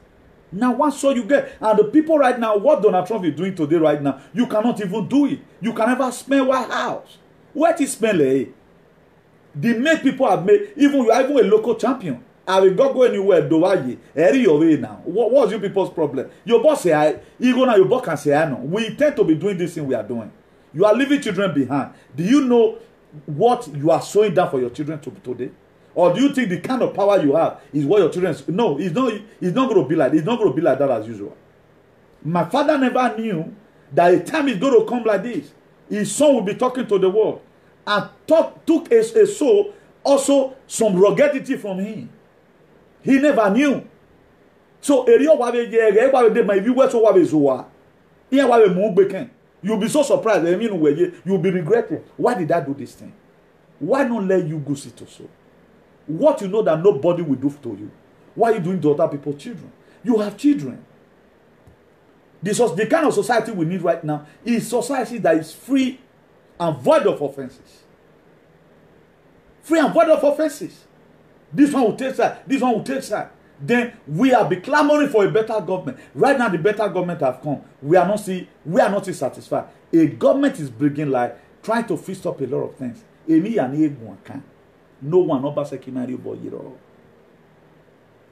Now what soul you get? And the people right now, what Donald Trump is doing today right now, you cannot even do it. You can never smell White House. What is smell? The made people have made, you are even a local champion. I will not go anywhere. Do I? Your way now. What's your people's problem? Your boss say I. Even now your boss can say I know. We tend to be doing this thing we are doing. You are leaving children behind. Do you know what you are sowing down for your children today? Or do you think the kind of power you have is what your children? No, it's not. It's not going to be like. It's not going to be like that as usual. My father never knew that a time is going to come like this. His son will be talking to the world, and took a soul also some ruggedity from him. He never knew. So, you'll be so surprised. You'll be regretting. Why did I do this thing? Why not let you go sit also? What you know that nobody will do to you? Why are you doing to other people's children? You have children. The kind of society we need right now is society that is free and void of offenses. Free and void of offenses. This one will take side. This one will take side. Then we are be clamoring for a better government. Right now, the better government have come. We are not still satisfied. A government is bringing life, trying to fix up a lot of things. No one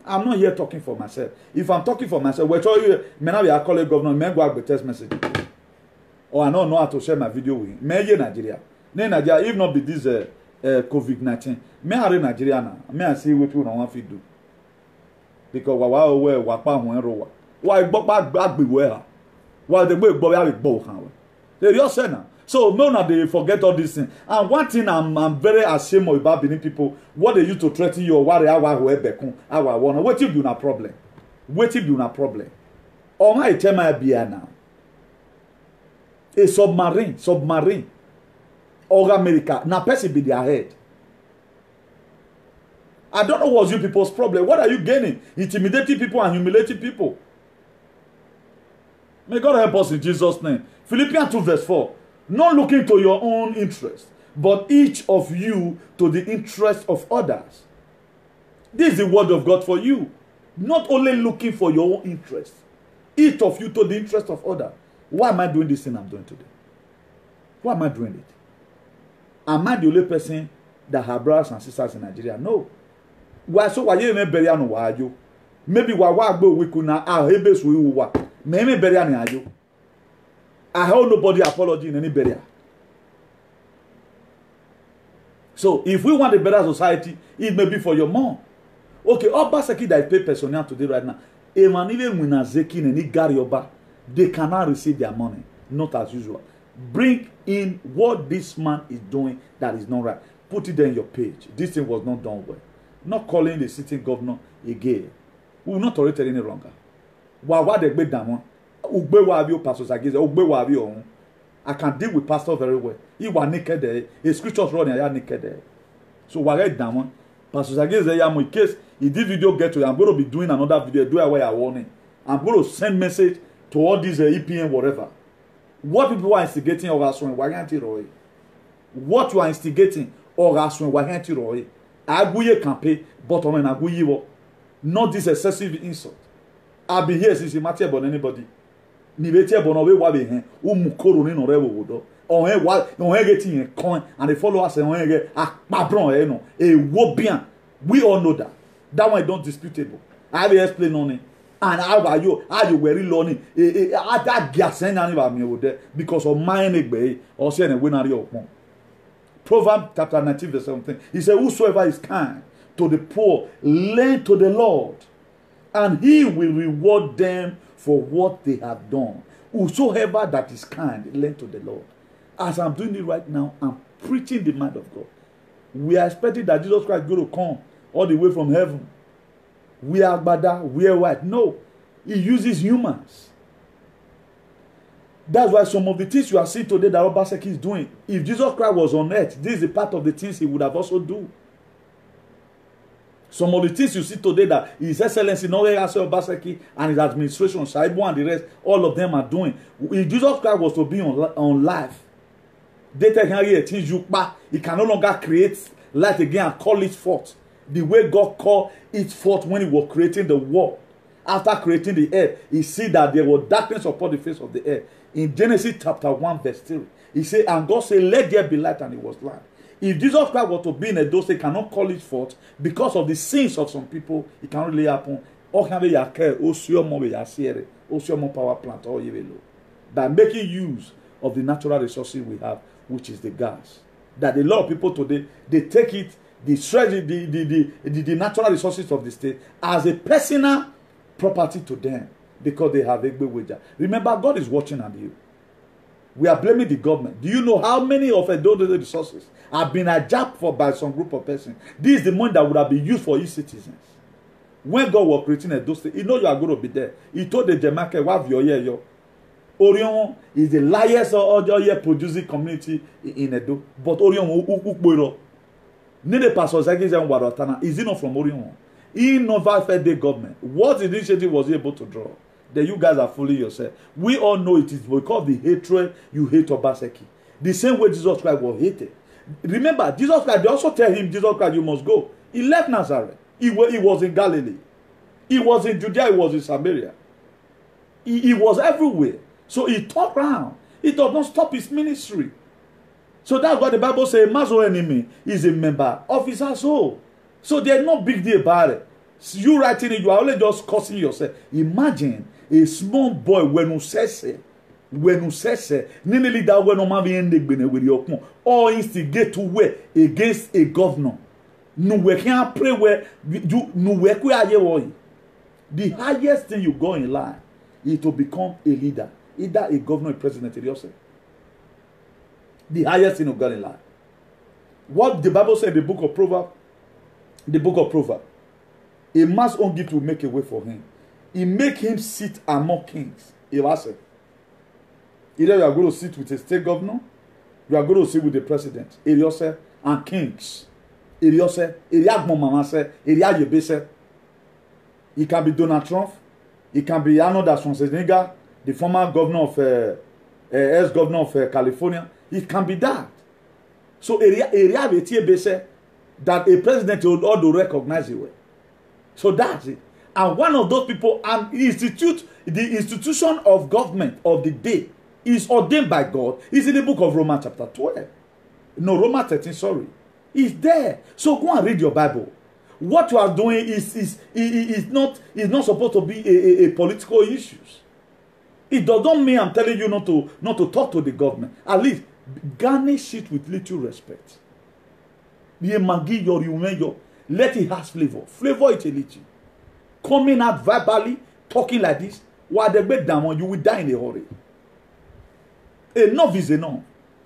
I'm not here talking for myself. If I'm talking for myself, we're talking. Maybe I call a governor. May go with text message. Or I don't know how to share my video with him. May Nigeria. Nigeria, if not be this COVID-19, may I Nigeria now? May I see what you want to do? Because why the way Bobby both they just said now. So no, they forget all these things. And one thing I'm very ashamed of about Benin people, what they used to threaten you or what they are what if you na problem? What if you na problem? Or my tell my beer now. A submarine. Or America, now person be their head. I don't know what's you people's problem. What are you gaining? Intimidating people and humiliating people. May God help us in Jesus' name. Philippians 2 verse 4. Not looking to your own interest, but each of you to the interest of others. This is the word of God for you. Not only looking for your own interest. Each of you to the interest of others. Why am I doing this thing I'm doing today? Why am I doing it? Am I the only person that have brothers and sisters in Nigeria? No. Why so why you bury no why you? Maybe why go we could now our hebes we wa. Maybe bury an ayo. I hold nobody apology in any burial. So if we want a better society, it may be for your mom. Okay, Obaseki that is paid personnel today right now. Even Munazeki and Igari Oba, they cannot receive their money. Not as usual. Bring in what this man is doing that is not right. Put it there in your page. This thing was not done well. Not calling the sitting governor again. We will not tolerate it any longer. Why they be down? I can deal with pastor very well. He was naked there. His scriptures running, I naked there. So why get down? Pastor Zagis say, in case if this video get to you, I'm going to be doing another video. Do it where I want it. I'm going to send message to all these EPN whatever. What people are instigating or asking, why can't you roy? What you are instigating or asking, why can't you roy? Aguye campaign, but on an aguye, not this excessive insult. I've been here since you matter about anybody. Ni betia bonowe wa be hen o mukoro ni no rewo wodo on he wa on he get in coin and the followers on he get akpabron he no e wo bian. We all know that one is not disputable. I will explain on it and how are you very learning that gasen ani ba mi wo there because of mine egbe or say na we na re opon. Proverbs chapter 19 verse 17. He said, whosoever is kind to the poor, lend to the Lord, and he will reward them for what they have done. Whosoever that is kind, lend to the Lord. As I'm doing it right now, I'm preaching the mind of God. We are expecting that Jesus Christ is going to come all the way from heaven. We are Agbada, we are white. No, he uses humans. That's why some of the things you are seeing today that Obaseki is doing, if Jesus Christ was on earth, this is a part of the things he would have also do. Some of the things you see today that His Excellency Nogayase Obaseki and his administration, Shaibu and the rest, all of them are doing. If Jesus Christ was to be on life, they take things you back. He can no longer create light again and call it forth. The way God called it forth when he was creating the world. After creating the earth, he see that there was darkness upon the face of the earth. In Genesis chapter 1 verse 3, he said, and God said, let there be light, and it was light. If Jesus Christ were to be in a dose, he cannot call it forth because of the sins of some people. It cannot really happen. Power plant or by making use of the natural resources we have, which is the gas. That a lot of people today, they take it, the natural resources of the state as a personal property to them because they have a big wager. Remember, God is watching at you. We are blaming the government. Do you know how many of those resources have been hijacked for by some group of persons? This is the money that would have been used for each citizens. When God was creating a dose, he knows you are going to be there. He told the Jamaica, "What your year, yo." Orion is the largest oil producing community in Edo, but Orion ukboro. Nene Pastor Zagis and Waratana is it not from Orion? He never fed the government. What initiative was he able to draw? Then you guys are fooling yourself. We all know it is because of the hatred you hate Obaseki. The same way Jesus Christ was hated. Remember, Jesus Christ, they also tell him, Jesus Christ, you must go. He left Nazareth. He was in Galilee. He was in Judea. He was in Samaria. He was everywhere. So he turned around. It does not stop his ministry. So that's why the Bible says, Mazo enemy is a member of his household. So there's no big deal about it. You writing it, you are only just cursing yourself. Imagine a small boy when you say, nearly that when no man with your phone or instigate to wear against a governor. No, we can't pray where you no work where the highest thing you go in life is to become a leader, either a governor or a president. The highest thing you go in life. What the Bible said in the book of Proverbs, a man's own gift will make a way for him. He make him sit among kings. Either you are going to sit with a state governor, you are going to sit with the president, and kings. It can be Donald Trump, it can be Arnold Schwarzenegger, the former governor of ex-governor of California. It can be that. So that a president will all recognize it. So that's it. And one of those people, the institution of government of the day is ordained by God. It's in the book of Romans chapter 12. No, Romans 13, sorry. It's there. So go and read your Bible. What you are doing is not supposed to be a political issues. It doesn't mean I'm telling you not to talk to the government. At least garnish it with little respect. Let it has flavor. Flavor it a little. Coming out verbally, talking like this, while they get down on you will die in a hurry. Enough is enough.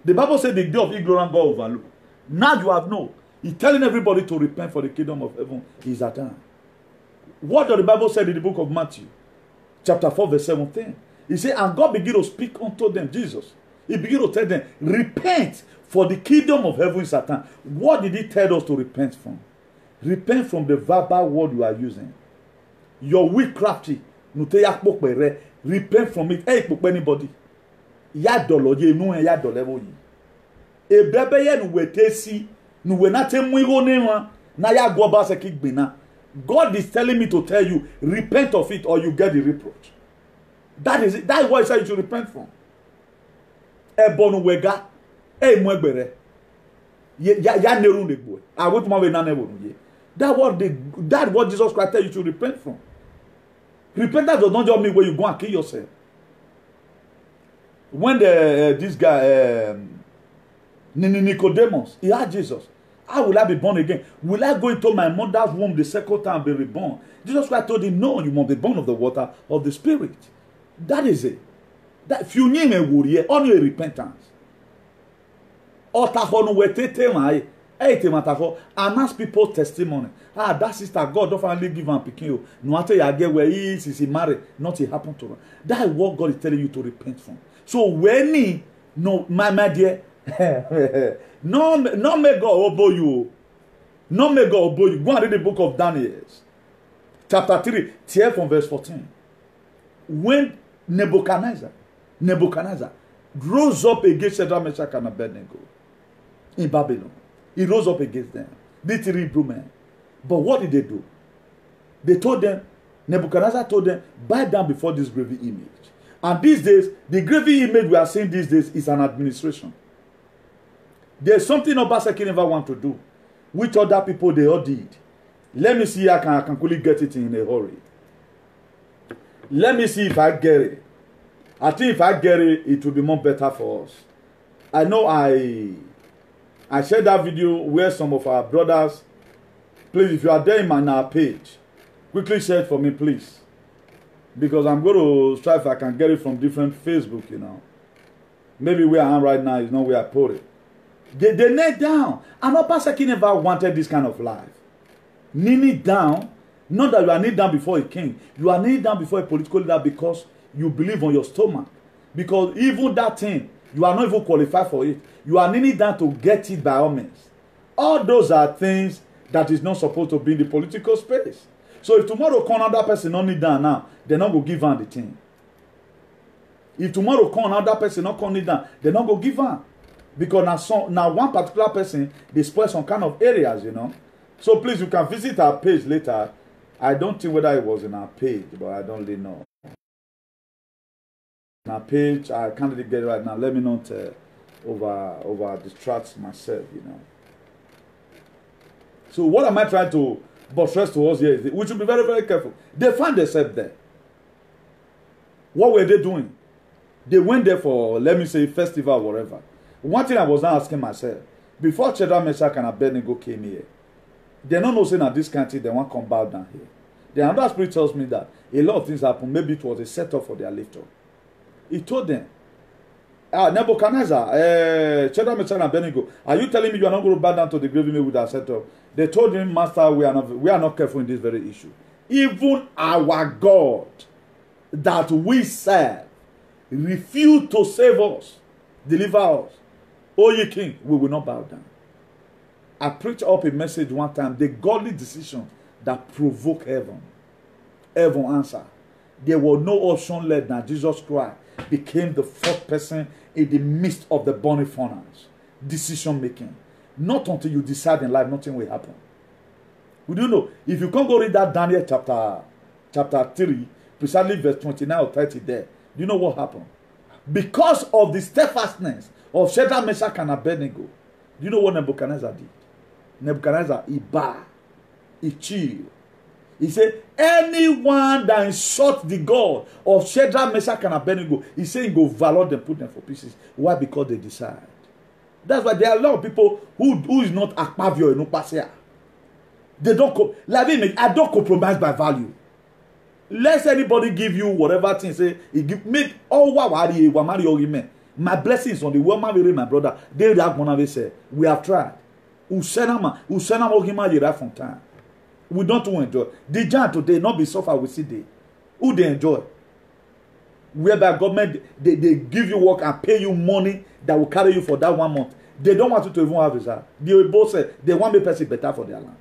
The Bible said the day of ignorant God overlook. Now you have known. He's telling everybody to repent, for the kingdom of heaven is at hand. What does the Bible say in the book of Matthew, chapter 4, verse 17? He said, and God began to speak unto them, Jesus. He began to tell them, repent, for the kingdom of heaven is at hand. What did he tell us to repent from? Repent from the verbal word you are using. Your witchcrafty. Repent from it. Hey, anybody. Yadoloye nu yadolevo yi. Ebebe ye nu wetesi. Nu wenate mwigo newa. Na ya goba se kigbina. God is telling me to tell you, repent of it or you get the reproach. That is it. That is what he said you should repent from. Ebonu wega. Mwegbere. Ya neru negbo. I want to na nebonu ye. That's what Jesus Christ tell you to repent from. Repentance does not just mean when you go and kill yourself. When this guy Nicodemus, he asked Jesus, how will I be born again? Will I go into my mother's womb the second time and be reborn? Jesus Christ told him, no, you must be born of the water of the Spirit. That is it. That if you need a warrior, only a repentance. And ask people's testimony. That sister, God don't finally give and pick you. No matter you get where he is married, nothing happened to her. That is what God is telling you to repent from. So when he, no, my dear, no make God obey you. No make God obey you. Go and read the book of Daniel. Chapter 3, tear from verse 14. When Nebuchadnezzar rose up against Shadrach, Meshach, and Abednego in Babylon. He rose up against them. The three Hebrew men. But what did they do? They told them, Nebuchadnezzar told them, bow down before this graven image. And these days, the graven image we are seeing these days is an administration. There's something Obaseki never want to do, which other people they all did. Let me see I can quickly get it in a hurry. Let me see if I get it. I think if I get it, it will be more better for us. I know I shared that video where some of our brothers, please, if you are there in my page, quickly share it for me, please. Because I'm going to try if I can get it from different Facebook, you know. Maybe where I am right now is not where I put it. They knelt down. And Obaseki never wanted this kind of life. Kneeling down, not that you are kneeling down before a king. You are kneeling down before a political leader because you believe on your stomach. Because even that thing, you are not even qualified for it. You are kneeling down to get it by all means. All those are things that is not supposed to be in the political space. So if tomorrow come another person not kneel down now, they're not going to give her the thing. If tomorrow come another person not come kneel down, they're not going to give her. Because now one particular person, they spoil some kind of areas, you know. So please, you can visit our page later. I don't think whether it was in our page, but I don't really know. In our page, I can't really get it right now. Let me not over distract myself, you know. So what am I trying to buttress to us here is that we should be very, very careful. They found themselves there. What were they doing? They went there for, let me say, festival or whatever. One thing I was now asking myself, before Shadrach, Meshach, and Abednego came here, they don't know saying at this country they want to come bow down here. The another spirit tells me that a lot of things happened. Maybe it was a setup for their lift up. He told them, Nebuchadnezzar, Shadrach, Meshach, and Abednego, are you telling me you are not going to bow down to the grave image with our setup? They told him, Master, we are not careful in this very issue. Even our God that we serve refused to save us, deliver us. O ye king, we will not bow down. I preached up a message one time, the godly decision that provoked heaven. Heaven answered. There was no option left than Jesus Christ became the fourth person in the midst of the burning furnace. Decision making. Not until you decide in life, nothing will happen. Would you know? If you can't go read that Daniel chapter 3, precisely verse 29 or 30 there, do you know what happened? Because of the steadfastness of Shadrach, Meshach, and Abednego. Do you know what Nebuchadnezzar did? Nebuchadnezzar, he bowed, he chilled. He said, anyone that insults the God of Shadrach, Meshach, and Abednego, he said he go valor them, put them for pieces. Why? Because they decide. That's why there are a lot of people who is not akpavio and upasia. They don't I don't compromise by value. Let anybody give you whatever thing, say he give make all my blessings on the woman marry my brother. They react one of they say, we have tried. Usenama ogima from time. We don't want to enjoy. The giant today not be suffer we see day. Who they enjoy? Whereby government they give you work and pay you money that will carry you for that 1 month. They don't want you to even have result. They both say they want me person better for their land.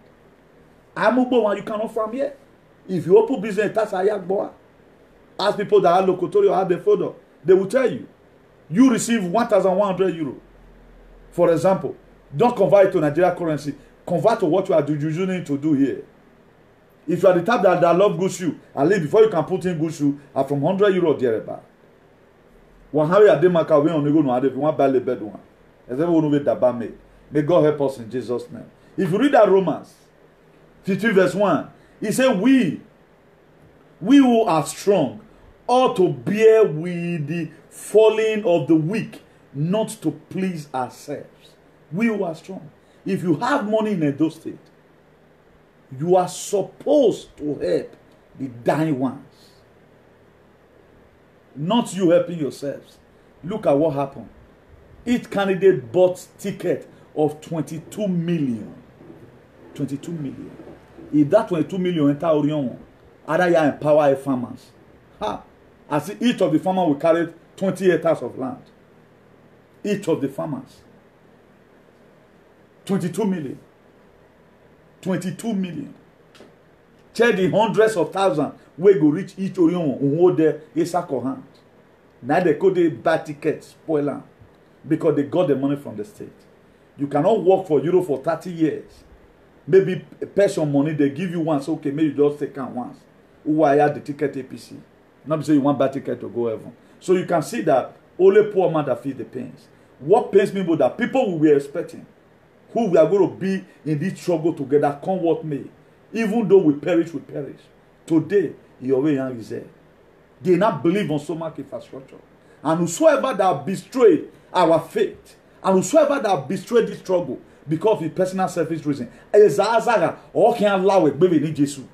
I'm one you cannot farm here. If you open business, that's a boy. Ask people that are locutory or have the photo, they will tell you. You receive 1,100 euro. For example, don't convert it to Nigeria currency. Convert to what you are using to do here. If you are the type that love good shoe, at least before you can put in good shoe, are from 100 euro there about. One how you are demaka we on go no if you want buy the bed one. Except we know that bad made. May God help us in Jesus' name. If you read that Romans 15 verse 1, he said, we who are strong ought to bear with the falling of the weak, not to please ourselves. We who are strong. If you have money in Edo State, you are supposed to help the dying ones. Not you helping yourselves. Look at what happened. Each candidate bought ticket of 22 million. 22 million. If that 22 million enter Orion, other year empower farmers. As each of the farmers will carry 20 hectares of land. Each of the farmers. 22 million. 22 million. Check the hundreds of thousands where go reach each Orion who hold their Isako hand. Now they could they buy tickets, spoil land, because they got the money from the state. You cannot work for Europe for 30 years. Maybe pension money they give you once, okay, maybe you just take out once. Who I had the ticket APC. Not say you want buy ticket to go heaven. So you can see that only poor man that feel the pains. What pains me was that people we were expecting, who we are going to be in this struggle together, come what may. Even though we perish. Today, your way is there. They not believe on so much infrastructure. And whosoever that betrayed our faith, and whosoever that betrayed this struggle because of his personal selfish reason, or can allow it, baby, need Jesus.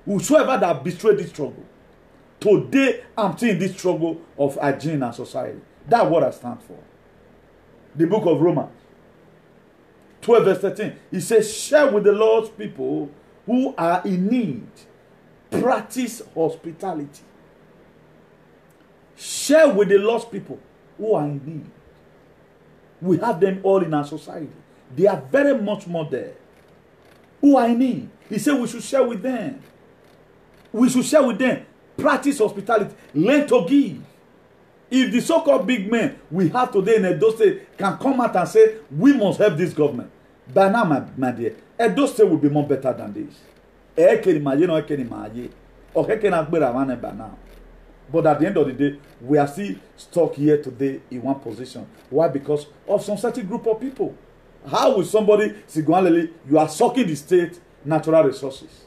Whosoever that betrayed this struggle, today I'm seeing this struggle of hygiene and society. That's what I stand for. The book of Romans 12 verse 13. It says, share with the Lord's people who are in need. Practice hospitality. Share with the lost people who are in need. We have them all in our society. They are very much more there. Who are in need. He said we should share with them. We should share with them. Practice hospitality. Learn to give. If the so-called big men we have today in Edo State can come out and say, we must help this government. By now, my dear, Edo State will be more better than this. But at the end of the day, we are still stuck here today in one position. Why? Because of some certain group of people. How will somebody, you are sucking the state natural resources.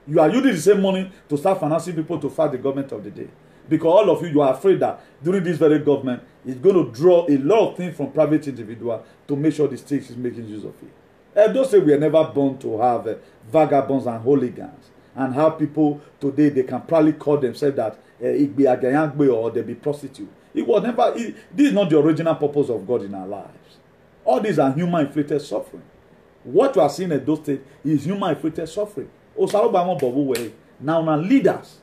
You are using the same money to start financing people to fight the government of the day. Because all of you are afraid that during this very government, it's going to draw a lot of things from private individuals to make sure the state is making use of it. Those say we are never born to have vagabonds and hooligans. And how people today, they can probably call themselves that it be a gayangbe or they be prostitute. It was never, this is not the original purpose of God in our lives. All these are human inflicted suffering. What you are seeing at those states is human inflicted suffering. Now leaders,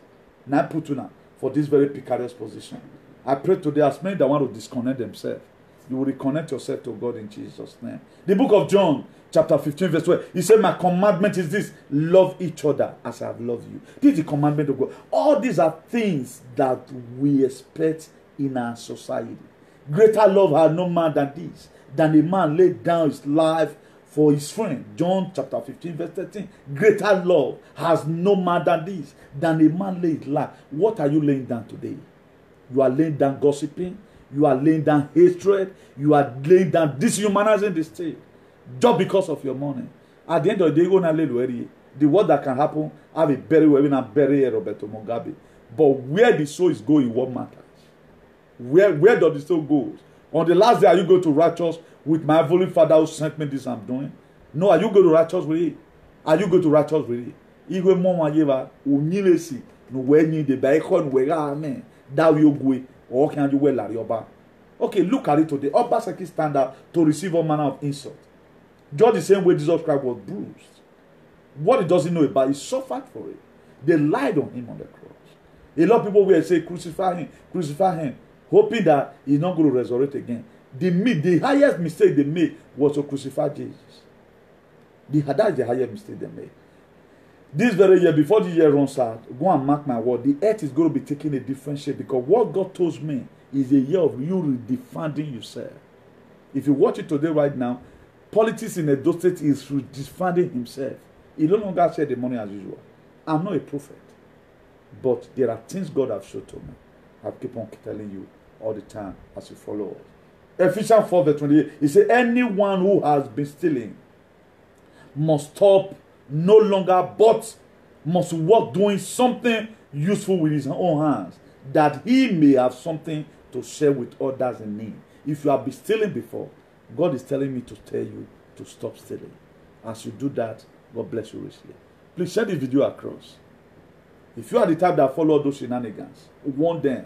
now put you now for this very precarious position. I pray today as many that want to disconnect themselves, you will reconnect yourself to God in Jesus' name. The book of John, chapter 15, verse 12. He said, my commandment is this: love each other as I have loved you. This is the commandment of God. All these are things that we expect in our society. Greater love has no man than this, than a man laid down his life for his friend. John chapter 15, verse 13. Greater love has no man than this, than a man laid his life. What are you laying down today? You are laying down gossiping. You are laying down hatred. You are laying down dishumanizing the state just because of your money. At the end of the day, the worst that can happen, have a bury and bury Roberto Mugabe. But where the soul is going, what matters? Where does the soul go? On the last day, are you going to righteous with my heavenly Father who sent me this I'm doing? No, are you going to righteous with it? Are you going to righteous with it? Igwe mama yeva unyilesi no wenyi de baikon wega amen. That you go or can you well Oba? Okay, look at it today. Obaseki stand up to receive all manner of insult. Just the same way Jesus Christ was bruised. What he doesn't know about, he suffered for it. They lied on him on the cross. A lot of people will say, crucify him, hoping that he's not going to resurrect again. The highest mistake they made was to crucify Jesus. That is the highest mistake they made. This very year, before the year runs out, go and mark my word, the earth is going to be taking a different shape, because what God told me is a year of you redefining yourself. If you watch it today right now, politics in Edo State is redefining himself. He no longer share the money as usual. I'm not a prophet, but there are things God has shown to me. I keep on telling you all the time as you follow us. Ephesians 4:28, he said, anyone who has been stealing must stop no longer, but must work doing something useful with his own hands, that he may have something to share with others in need. If you have been stealing before, God is telling me to tell you to stop stealing. As you do that, God bless you richly. Please share this video across. If you are the type that follow those shenanigans, one day,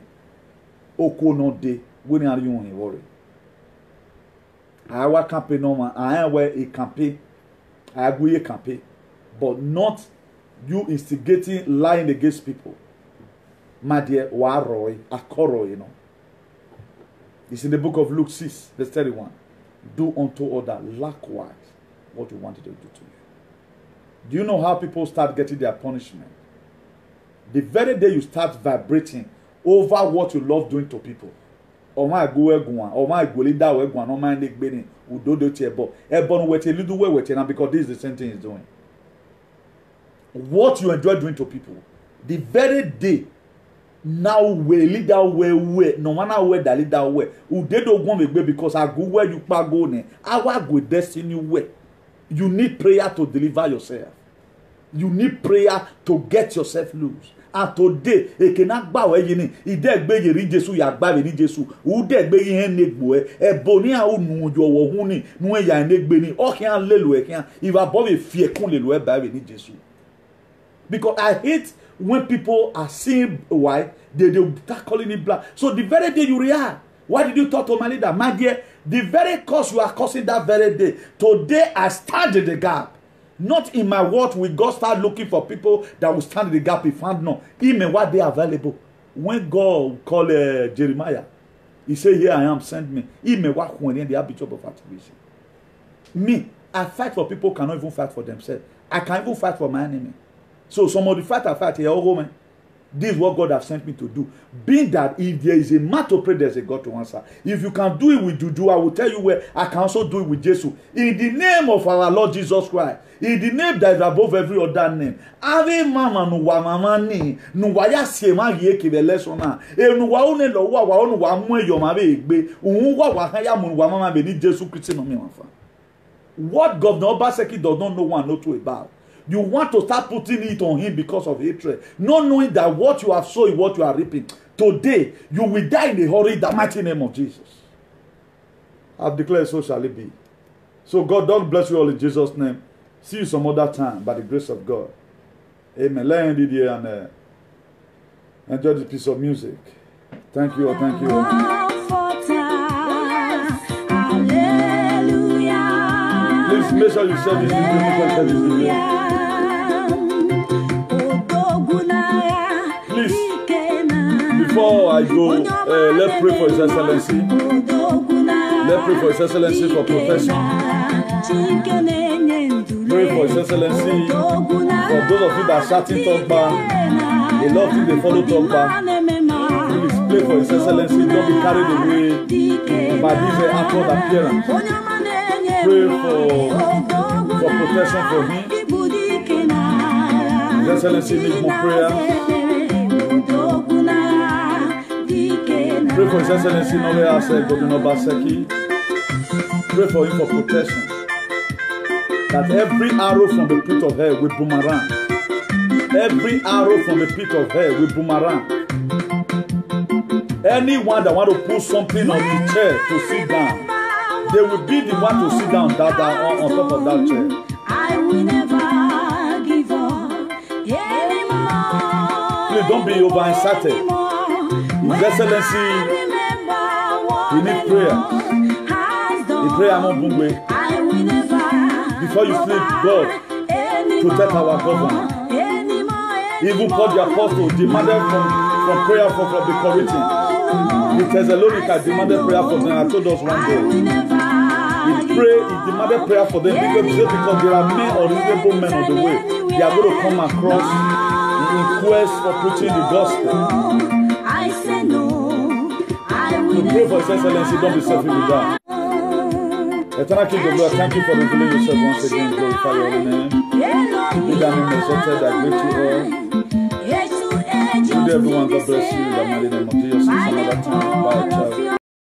oko no day, when are you on worry? I will campaign no man. I am where a campaign. I agree a campaign, but not you instigating lying against people. My dear, waroy, akoro, you know. It's in the book of Luke 6, verse 31. Do unto others likewise what you wanted to do to you. Do you know how people start getting their punishment? The very day you start vibrating over what you love doing to people. Oh my go egwan, oh my go leader egwan, oh my neck bending, udo do chebo, ebon wete little way wete now, because this is the same thing he's doing. What you enjoy doing to people, the very day now we leader we no matter where that leader we udo do go me because I go where you pa go ne, I go destiny way. You need prayer to deliver yourself. You need prayer to get yourself loose. And today, e cannot bow any. He deg be ri Jesu ya gba ni Jesu. Who deg be hen negbo e boni a unu jo wo huni nu ya negbe ni o kan lelu e kan. If above e fie kun lelu e ba ni Jesu. Because I hate when people are seeing white, they start calling it black. So the very day you react, why did you talk to my leader? My dear, the very cause you are causing that very day, today I stand in the gap. Not in my word will God start looking for people that will stand in the gap. He found no. Even what they are available. When God called Jeremiah, he said, here I am, send me. Even what when they have the job of activation. Me, I fight for people who cannot even fight for themselves. I can't even fight for my enemy. So somebody fight, I fight here, oh man. This is what God has sent me to do. Being that if there is a man to pray, there's a God to answer. If you can do it with Juju, I will tell you where I can also do it with Jesus. In the name of our Lord Jesus Christ. In the name that is above every other name. Ave mama nuwa mama ni. Nuwa ya sema ye kibele sona. Nuwa une lo wa onu wa mu eyo ma be egbe. Ohun wa haya mu wa mama be ni Jesus Christ no me wafa. What Governor Obaseki does not know one or two about. You want to start putting it on him because of hatred, not knowing that what you have sown is what you are reaping. Today, you will die in a hurry in the mighty name of Jesus. I've declared so shall it be. So God, don't bless you all in Jesus' name. See you some other time by the grace of God. Amen. Let me end it here and enjoy this piece of music. Thank you. Thank you. Please make sure you share this video. Please, before I go, let's pray for His Excellency. Let's pray for His Excellency for protection. Pray for His Excellency for those of you that are shouting Togba. A lot of you they follow Togba. Please pray for His Excellency. Don't be carried away by this outward appearance. Pray for protection for him. His Excellency needs more prayer. Pray for His Excellency Nole Ase Godwin Obaseki. Pray for him for protection. That every arrow from the pit of hell will boomerang. Every arrow from the pit of hell will boomerang. Anyone that want to put something on the chair to sit down, they will be the one to sit down on top of that chair. I will never give up anymore. Please don't be overexcited. His Excellency, you need prayer. The prayer not Bungwe. Before you sleep, God, protect our government. Even Paul the Apostle demanded from prayer from the Corinthians. The Thessalonica demanded prayer for them. I told us one day. He demanded prayer for them because there are men or reasonable men on the way. They are going to come across in quest for preaching the gospel. We pray for His Excellency, don't be selfish with that. Eternal King of God, thank you for revealing yourself once again. Glorify your holy name. Be thy name exalted, I greet you all. Good everyone, God bless you. In the mighty name of Jesus, another time, bye, child.